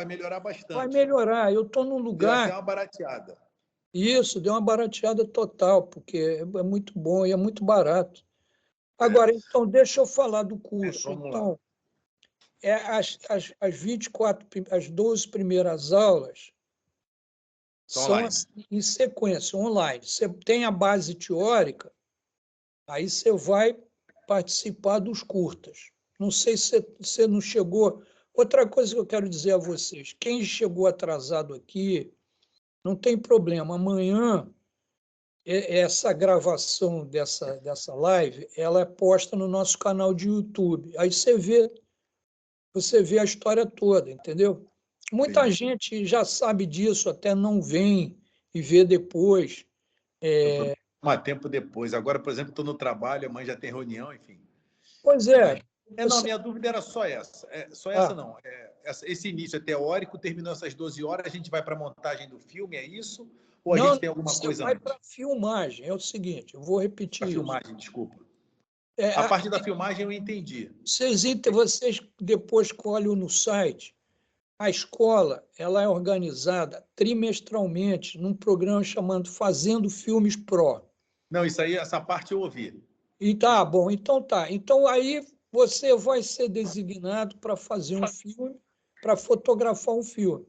[SPEAKER 5] melhorar bastante.
[SPEAKER 1] Vai melhorar. Eu estou num lugar...
[SPEAKER 5] Deu até uma barateada.
[SPEAKER 1] Isso, deu uma barateada total, porque é muito bom e é muito barato. Agora, então, deixa eu falar do curso.
[SPEAKER 5] Vamos
[SPEAKER 1] Então,
[SPEAKER 5] lá.
[SPEAKER 1] As 12 primeiras aulas são
[SPEAKER 5] online.
[SPEAKER 1] em sequência, online. Você tem a base teórica, aí você vai participar dos curtas. Não sei se você não chegou... Outra coisa que eu quero dizer a vocês, quem chegou atrasado aqui, não tem problema. Amanhã, essa gravação dessa live, ela é posta no nosso canal de YouTube. Aí você vê a história toda, entendeu? Muita gente já sabe disso, até não vem e vê depois.
[SPEAKER 5] Um tempo depois. Agora, por exemplo, estou no trabalho, amanhã já tem reunião, enfim.
[SPEAKER 1] Pois é.
[SPEAKER 5] Não, minha dúvida era só essa. Essa não. Esse início é teórico, terminou essas 12 horas, a gente vai para a montagem do filme, é isso? Ou a gente tem alguma coisa
[SPEAKER 1] vai para a filmagem. É o seguinte, eu vou repetir isso.
[SPEAKER 5] Filmagem, desculpa. A parte da filmagem eu entendi.
[SPEAKER 1] Vocês depois colhem no site. A escola ela é organizada trimestralmente num programa chamado Fazendo Filmes Pro.
[SPEAKER 5] Não, isso aí, essa parte eu ouvi.
[SPEAKER 1] E tá bom, então tá. Então aí você vai ser designado para fazer um filme, para fotografar um filme.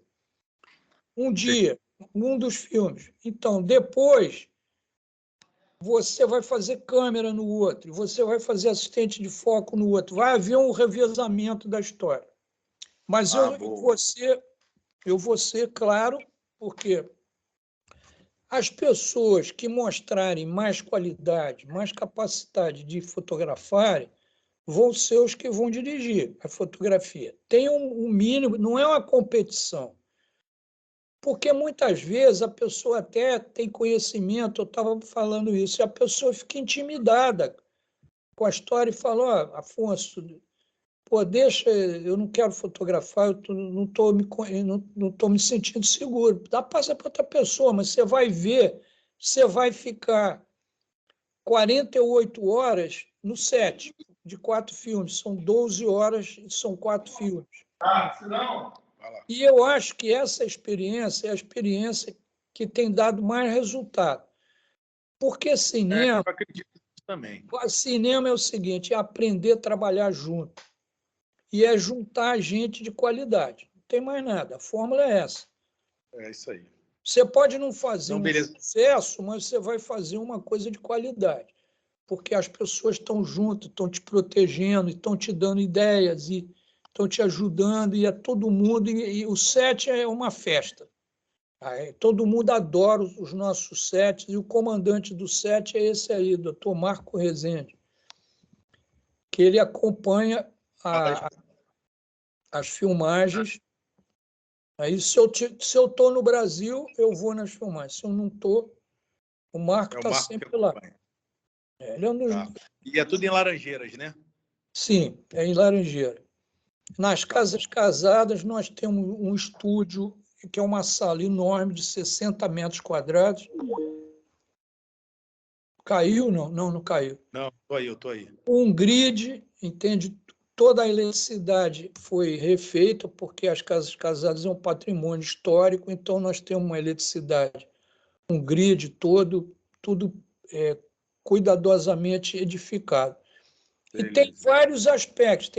[SPEAKER 1] Um dia, um dos filmes. Então, depois, você vai fazer câmera no outro, você vai fazer assistente de foco no outro. Vai haver um revezamento da história. Mas eu vou ser claro, porque as pessoas que mostrarem mais qualidade, mais capacidade de fotografarem, vão ser os que vão dirigir a fotografia. Tem um mínimo, não é uma competição. Porque muitas vezes a pessoa até tem conhecimento, eu estava falando isso, e a pessoa fica intimidada com a história e fala, ó, Afonso, pô, deixa, eu não quero fotografar, eu não estou me sentindo seguro. Passa para outra pessoa, mas você vai ver, você vai ficar 48 horas no set de 4 filmes. São 12 horas e são 4 filmes. E eu acho que essa experiência é a experiência que tem dado mais resultado. Porque cinema...
[SPEAKER 5] Eu acredito também.
[SPEAKER 1] Cinema é o seguinte, é aprender a trabalhar junto. E é juntar gente de qualidade. Não tem mais nada. A fórmula é essa.
[SPEAKER 5] É isso aí.
[SPEAKER 1] Você pode não fazer sucesso, mas você vai fazer uma coisa de qualidade. Porque as pessoas estão juntas, estão te protegendo, estão te dando ideias, e estão te ajudando, e é todo mundo. E o set é uma festa. Todo mundo adora os nossos sets, e o comandante do set é esse aí, Dr. Marco Rezende, que ele acompanha as filmagens. Aí, se eu estou no Brasil, eu vou nas filmagens. Se eu não estou, o Marco está sempre lá. Ele é um dos...
[SPEAKER 5] E é tudo em Laranjeiras, né?
[SPEAKER 1] Sim, é em Laranjeira. Nas Casas Casadas, nós temos um estúdio, que é uma sala enorme de 60 metros quadrados. Caiu? Não caiu.
[SPEAKER 5] Não, estou aí.
[SPEAKER 1] Um grid, entende? toda a eletricidade foi refeita, porque as casas casadas é um patrimônio histórico, então nós temos uma eletricidade, um grid todo, tudo cuidadosamente edificado. E tem vários aspectos,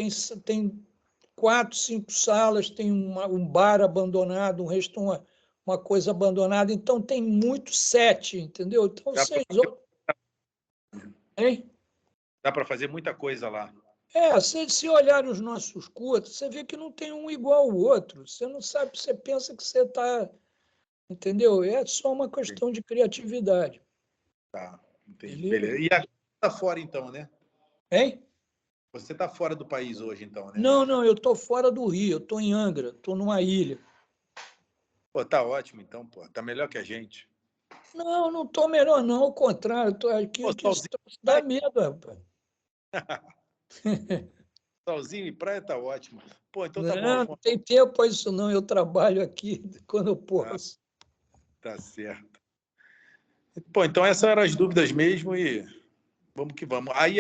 [SPEAKER 1] tem 4, 5 salas, tem um bar abandonado, um restaurante, uma coisa abandonada, então tem muito set, entendeu? Então vocês... Hein?
[SPEAKER 5] Dá para fazer muita coisa lá.
[SPEAKER 1] Se olhar os nossos curtos, você vê que não tem um igual ao outro. Você não sabe, você pensa que você está... Entendeu? É só uma questão de criatividade.
[SPEAKER 5] Tá, entendi. Beleza. E agora está fora, então, né?
[SPEAKER 1] Hein?
[SPEAKER 5] Você está fora do país hoje, então, né?
[SPEAKER 1] Não, eu estou fora do Rio, eu estou em Angra, estou numa ilha.
[SPEAKER 5] Pô, tá ótimo, então, pô. Tá melhor que a gente.
[SPEAKER 1] Não estou melhor, não, ao contrário, estou aqui,
[SPEAKER 5] Pô,
[SPEAKER 1] dá medo, rapaz.
[SPEAKER 5] Solzinho e praia tá ótimo. Pô, então tá bom, Afonso.
[SPEAKER 1] Não tem tempo para isso, não. Eu trabalho aqui quando eu posso.
[SPEAKER 5] Tá certo. Pô, então essas eram as dúvidas mesmo e vamos que vamos. Aí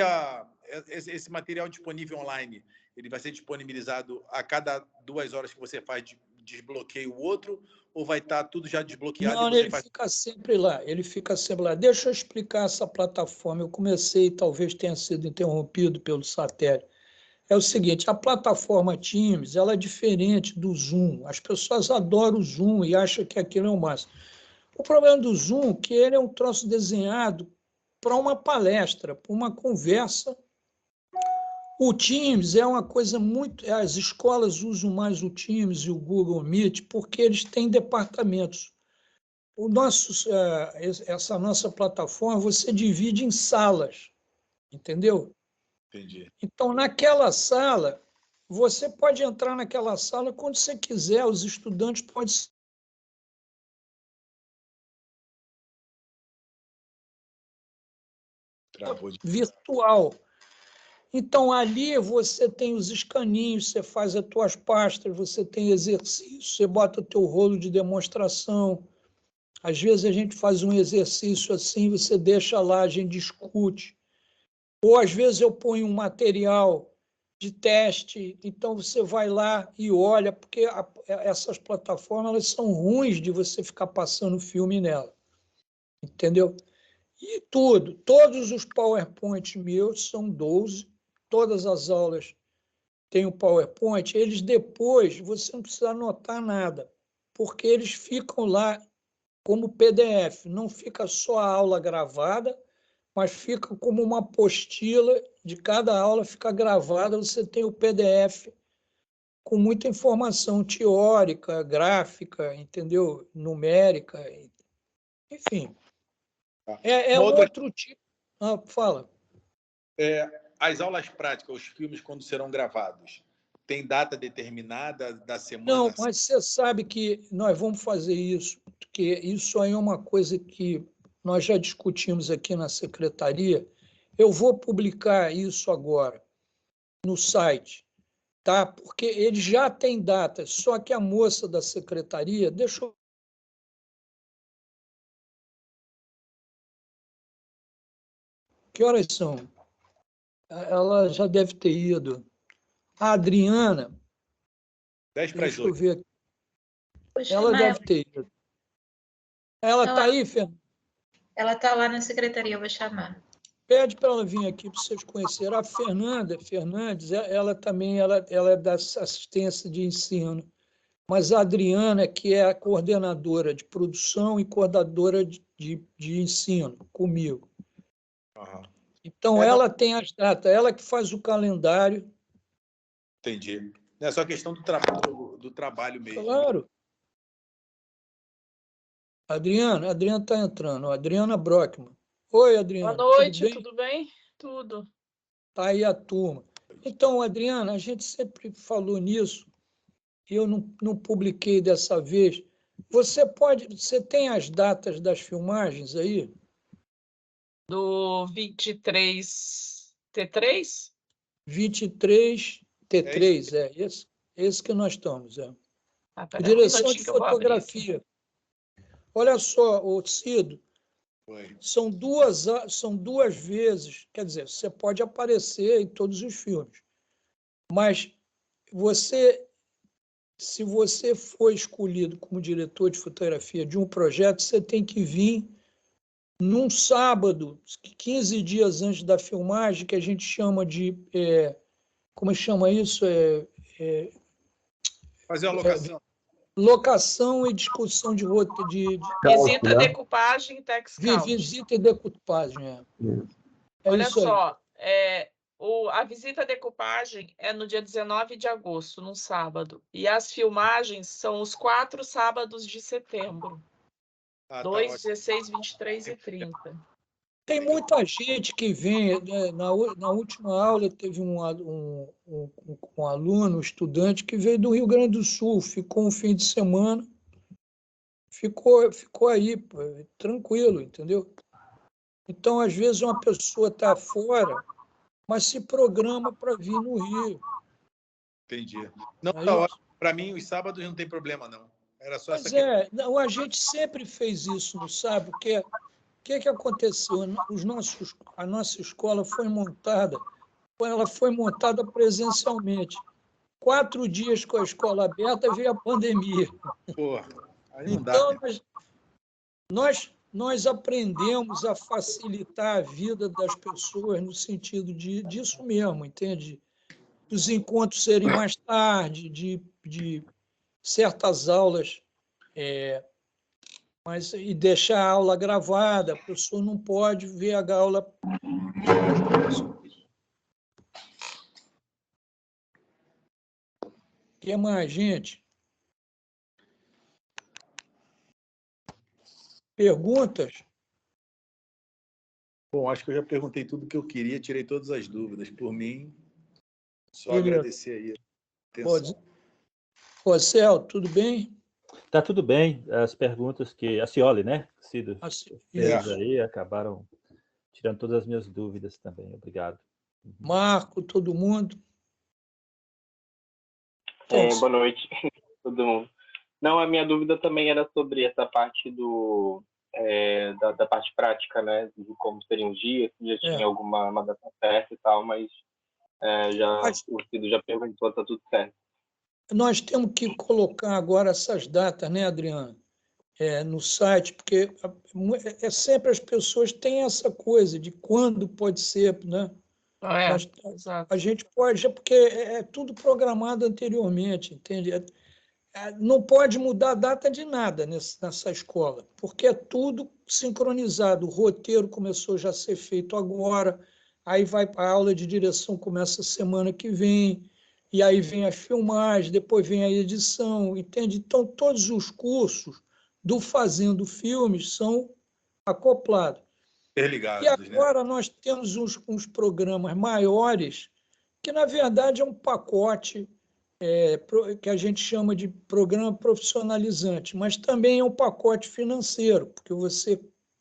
[SPEAKER 5] esse material disponível online, ele vai ser disponibilizado a cada 2 horas que você faz desbloqueio o outro, ou vai estar tudo já desbloqueado?
[SPEAKER 1] Não, ele fica sempre lá, Deixa eu explicar essa plataforma. Eu comecei, talvez tenha sido interrompido pelo satélite. É o seguinte, a plataforma Teams, ela é diferente do Zoom. As pessoas adoram o Zoom e acham que aquilo é o máximo. O problema do Zoom é que ele é um troço desenhado para uma palestra, para uma conversa. O Teams é uma coisa muito... As escolas usam mais o Teams e o Google Meet porque eles têm departamentos. Essa nossa plataforma você divide em salas, entendeu?
[SPEAKER 5] Entendi.
[SPEAKER 1] Então, naquela sala, você pode entrar naquela sala quando você quiser, os estudantes podem... virtual. Então, ali você tem os escaninhos, você faz as tuas pastas, você tem exercício, você bota o teu rolo de demonstração. Às vezes a gente faz um exercício assim, você deixa lá, a gente discute. Ou às vezes eu ponho um material de teste, então você vai lá e olha, porque essas plataformas elas são ruins de você ficar passando filme nela. Entendeu? E todos os PowerPoints meus são 12, todas as aulas têm o PowerPoint, eles depois, você não precisa anotar nada, porque eles ficam lá como PDF, não fica só a aula gravada, mas fica como uma apostila de cada aula, fica gravada, você tem o PDF com muita informação teórica, gráfica, entendeu? Numérica, enfim. É um outro tipo. Fala.
[SPEAKER 5] As aulas práticas, os filmes, quando serão gravados, tem data determinada da semana?
[SPEAKER 1] Não, mas você sabe que nós vamos fazer isso, porque isso aí é uma coisa que nós já discutimos aqui na secretaria. Eu vou publicar isso agora no site, tá? Porque ele já tem datas, só que a moça da secretaria deixou. Que horas são? Ela já deve ter ido. A Adriana.
[SPEAKER 5] 10 para as 8.
[SPEAKER 1] Deixa eu ver aqui. Ela deve ter ido. Ela está aí, Fernanda?
[SPEAKER 7] Ela está lá na secretaria, eu vou chamar.
[SPEAKER 1] Pede para ela vir aqui para vocês conhecerem. A Fernanda Fernandes, ela também ela é da assistência de ensino. Mas a Adriana, que é a coordenadora de produção e coordenadora de ensino comigo.
[SPEAKER 5] Uhum.
[SPEAKER 1] Então, ela tem as datas, ela que faz o calendário.
[SPEAKER 5] Entendi. É só questão do trabalho mesmo.
[SPEAKER 1] Claro. Adriana está entrando. Adriana Brockman. Oi, Adriana.
[SPEAKER 8] Boa noite, tudo bem? Tudo.
[SPEAKER 1] Está aí a turma. Então, Adriana, a gente sempre falou nisso, e eu não publiquei dessa vez. Você tem as datas das filmagens aí?
[SPEAKER 8] Do 23 T3?
[SPEAKER 1] 23 T3, esse que nós estamos. Direção de fotografia. Olha só, Cido, são duas vezes, quer dizer, você pode aparecer em todos os filmes, Mas se você for escolhido como diretor de fotografia de um projeto, você tem que vir num sábado, 15 dias antes da filmagem, que a gente chama de... como chama isso?
[SPEAKER 5] Fazer uma locação.
[SPEAKER 1] Locação e discussão de roteiro,
[SPEAKER 8] Visita, decupagem e texcal.
[SPEAKER 1] visita e decupagem.
[SPEAKER 8] Olha
[SPEAKER 1] isso aí.
[SPEAKER 8] só, a visita decupagem é no dia 19 de agosto, num sábado. E as filmagens são os 4 sábados de setembro. 2, 16, 23 e 30.
[SPEAKER 1] Tem muita gente que vem, né? Na última aula teve um aluno, um estudante, que veio do Rio Grande do Sul, ficou um fim de semana, ficou aí, pô, tranquilo, entendeu? Então, às vezes, uma pessoa está fora, mas se programa para vir no Rio.
[SPEAKER 5] Entendi. Não, para mim, os sábados não tem problema, não. Era só essa questão.
[SPEAKER 1] Não, a gente sempre fez isso, não sabe? Porque o que aconteceu? A nossa escola foi montada, ela foi montada presencialmente. 4 dias com a escola aberta veio a pandemia.
[SPEAKER 5] Porra, aí não
[SPEAKER 1] então,
[SPEAKER 5] dá.
[SPEAKER 1] nós aprendemos a facilitar a vida das pessoas no sentido disso mesmo, entende? Dos encontros serem mais tarde, de certas aulas, e deixar a aula gravada, a pessoa não pode ver a aula. O que mais, gente? Perguntas?
[SPEAKER 5] Bom, acho que eu já perguntei tudo o que eu queria, tirei todas as dúvidas. Por mim, só
[SPEAKER 1] Beleza.
[SPEAKER 5] agradecer aí a atenção.
[SPEAKER 1] Céu, tudo bem?
[SPEAKER 3] Tá tudo bem. As perguntas que a Cioli, né, Cido, fez
[SPEAKER 1] Isso.
[SPEAKER 3] aí, acabaram tirando todas as minhas dúvidas também. Obrigado.
[SPEAKER 1] Marco, todo mundo?
[SPEAKER 9] Boa noite, todo mundo. Não, a minha dúvida também era sobre essa parte da parte prática, né? De como seriam os dias, se já tinha alguma data certa e tal, mas o Cido já perguntou, tá tudo certo.
[SPEAKER 1] Nós temos que colocar agora essas datas, né, Adriano? No site, porque sempre as pessoas têm essa coisa de quando pode ser, né? A gente pode, porque é tudo programado anteriormente, entende? Não pode mudar a data de nada nessa escola, porque é tudo sincronizado. O roteiro começou já a ser feito agora, aí a aula de direção começa semana que vem, e aí vem a filmagem, depois vem a edição, entende? Então, todos os cursos do Fazendo Filmes são acoplados. E agora nós temos uns programas maiores, que, na verdade, é um pacote que a gente chama de programa profissionalizante, mas também é um pacote financeiro, porque você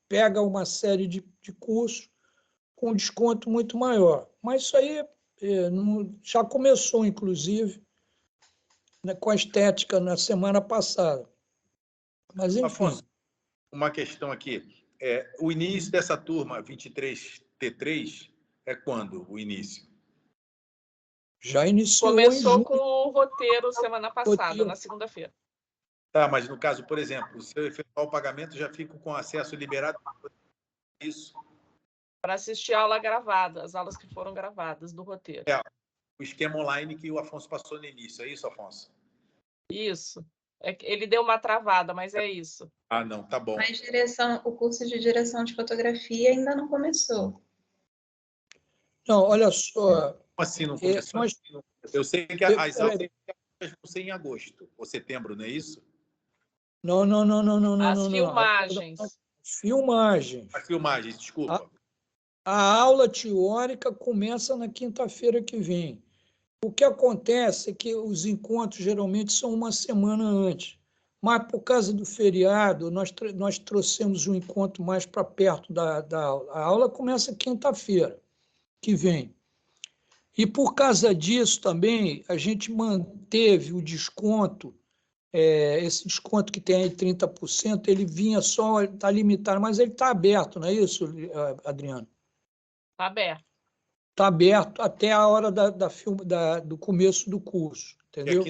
[SPEAKER 1] pega uma série de cursos com desconto muito maior. Mas isso aí já começou, inclusive, né, com a estética na semana passada. Mas, enfim.
[SPEAKER 5] Afonso, uma questão aqui. O início dessa turma 23T3 é quando o início?
[SPEAKER 1] Já iniciou.
[SPEAKER 8] Começou com o roteiro semana passada, na segunda-feira.
[SPEAKER 5] Tá, mas no caso, por exemplo, se eu efetuar o pagamento, já fico com acesso liberado? Isso?
[SPEAKER 8] Para assistir a aula gravada, as aulas que foram gravadas do roteiro.
[SPEAKER 5] O esquema online que o Afonso passou no início, é isso, Afonso?
[SPEAKER 8] Isso. Ele deu uma travada, mas é isso.
[SPEAKER 5] Ah, não, tá bom.
[SPEAKER 7] Mas o curso de direção de fotografia ainda não começou.
[SPEAKER 1] Não, olha só.
[SPEAKER 5] Como assim não começou? Eu sei que as aulas vão ser em agosto ou setembro, não é isso?
[SPEAKER 1] Não.
[SPEAKER 8] As filmagens.
[SPEAKER 5] As filmagens, desculpa.
[SPEAKER 1] A aula teórica começa na quinta-feira que vem. O que acontece é que os encontros geralmente são uma semana antes. Mas, por causa do feriado, nós trouxemos o encontro mais para perto da aula. A aula começa quinta-feira que vem. E, por causa disso, também, a gente manteve o desconto, esse desconto que tem aí 30%, ele vinha só, está limitado, mas ele está aberto, não é isso, Adriano?
[SPEAKER 8] Está aberto.
[SPEAKER 1] Está aberto até a hora do começo do curso, entendeu?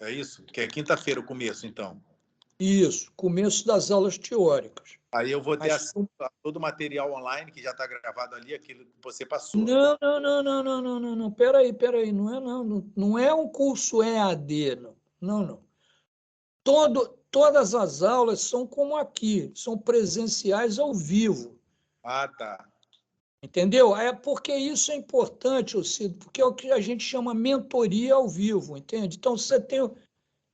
[SPEAKER 5] É isso? Que é quinta-feira o começo, então.
[SPEAKER 1] Isso, começo das aulas teóricas.
[SPEAKER 5] Aí eu vou ter acesso a todo o material online que já está gravado ali, aquilo que você passou.
[SPEAKER 1] Não. Peraí. Não é um curso EAD, não. Todas as aulas são como aqui, são presenciais ao vivo.
[SPEAKER 5] Ah, tá.
[SPEAKER 1] Entendeu? É porque isso é importante, Cido, porque é o que a gente chama mentoria ao vivo, entende? Então, você tem...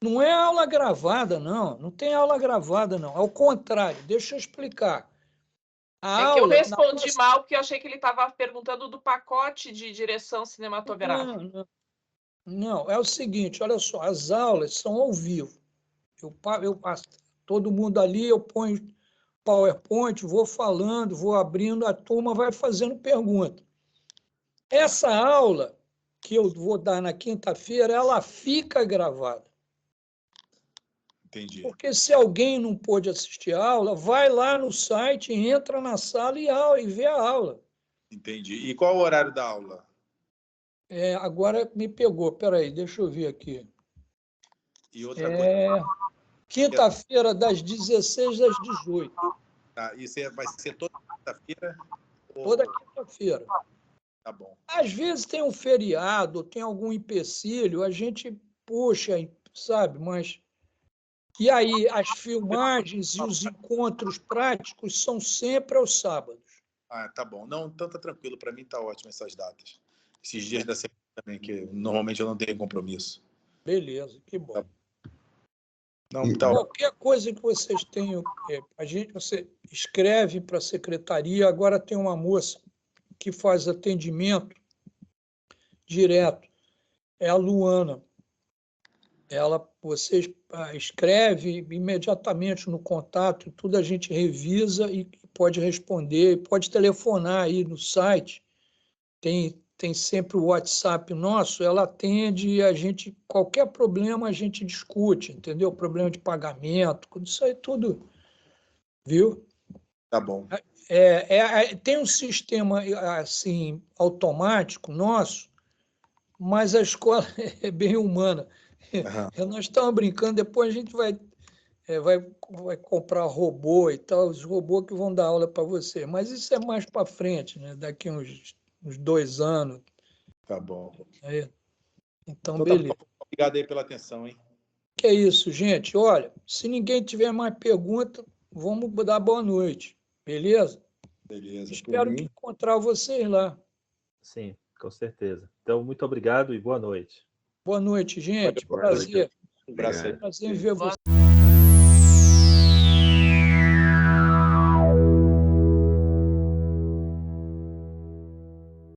[SPEAKER 1] Não é aula gravada, não tem aula gravada, não. Ao contrário, deixa eu explicar.
[SPEAKER 8] Que eu respondi mal, porque eu achei que ele estava perguntando do pacote de direção cinematográfica.
[SPEAKER 1] Não, é o seguinte, olha só, as aulas são ao vivo. Todo mundo ali, eu ponho PowerPoint, vou falando, vou abrindo, a turma vai fazendo pergunta. Essa aula que eu vou dar na quinta-feira, ela fica gravada.
[SPEAKER 5] Entendi.
[SPEAKER 1] Porque se alguém não pôde assistir a aula, vai lá no site, entra na sala e vê a aula.
[SPEAKER 5] Entendi. E qual o horário da aula?
[SPEAKER 1] Agora me pegou, peraí, deixa eu ver aqui.
[SPEAKER 5] E outra coisa.
[SPEAKER 1] Quinta-feira, das 16 às 18.
[SPEAKER 5] Tá, isso vai ser toda quinta-feira?
[SPEAKER 1] Toda quinta-feira.
[SPEAKER 5] Tá bom.
[SPEAKER 1] Às vezes tem um feriado, tem algum empecilho, a gente puxa, sabe? Mas... E aí, as filmagens e os encontros práticos são sempre aos sábados.
[SPEAKER 5] Ah, tá bom. Não, então tá tranquilo. Para mim tá ótimo essas datas. Esses dias da semana também, que normalmente eu não tenho compromisso.
[SPEAKER 1] Beleza, que bom.
[SPEAKER 5] Tá. Não, tá.
[SPEAKER 1] Qualquer coisa que vocês tenham, você escreve para a secretaria. Agora tem uma moça que faz atendimento direto, é a Luana. Vocês escreve imediatamente no contato, tudo a gente revisa e pode responder, pode telefonar aí no site. Tem sempre o WhatsApp nosso, ela atende e qualquer problema a gente discute, entendeu? Problema de pagamento, isso aí tudo, viu?
[SPEAKER 5] Tá bom.
[SPEAKER 1] Tem um sistema assim automático nosso, mas a escola é bem humana. Uhum. Nós estamos brincando, depois a gente vai comprar robô e tal, os robôs que vão dar aula para você. Mas isso é mais para frente, né? Daqui uns 2 anos.
[SPEAKER 5] Tá bom.
[SPEAKER 1] Então, beleza.
[SPEAKER 5] Tá, obrigado aí pela atenção, hein?
[SPEAKER 1] Que é isso, gente. Olha, se ninguém tiver mais pergunta, vamos dar boa noite. Beleza?
[SPEAKER 5] Beleza.
[SPEAKER 1] Espero encontrar vocês lá.
[SPEAKER 3] Sim, com certeza. Então, muito obrigado e boa noite.
[SPEAKER 1] Boa noite, gente. Prazer.
[SPEAKER 5] Prazer.
[SPEAKER 1] Prazer em ver vocês.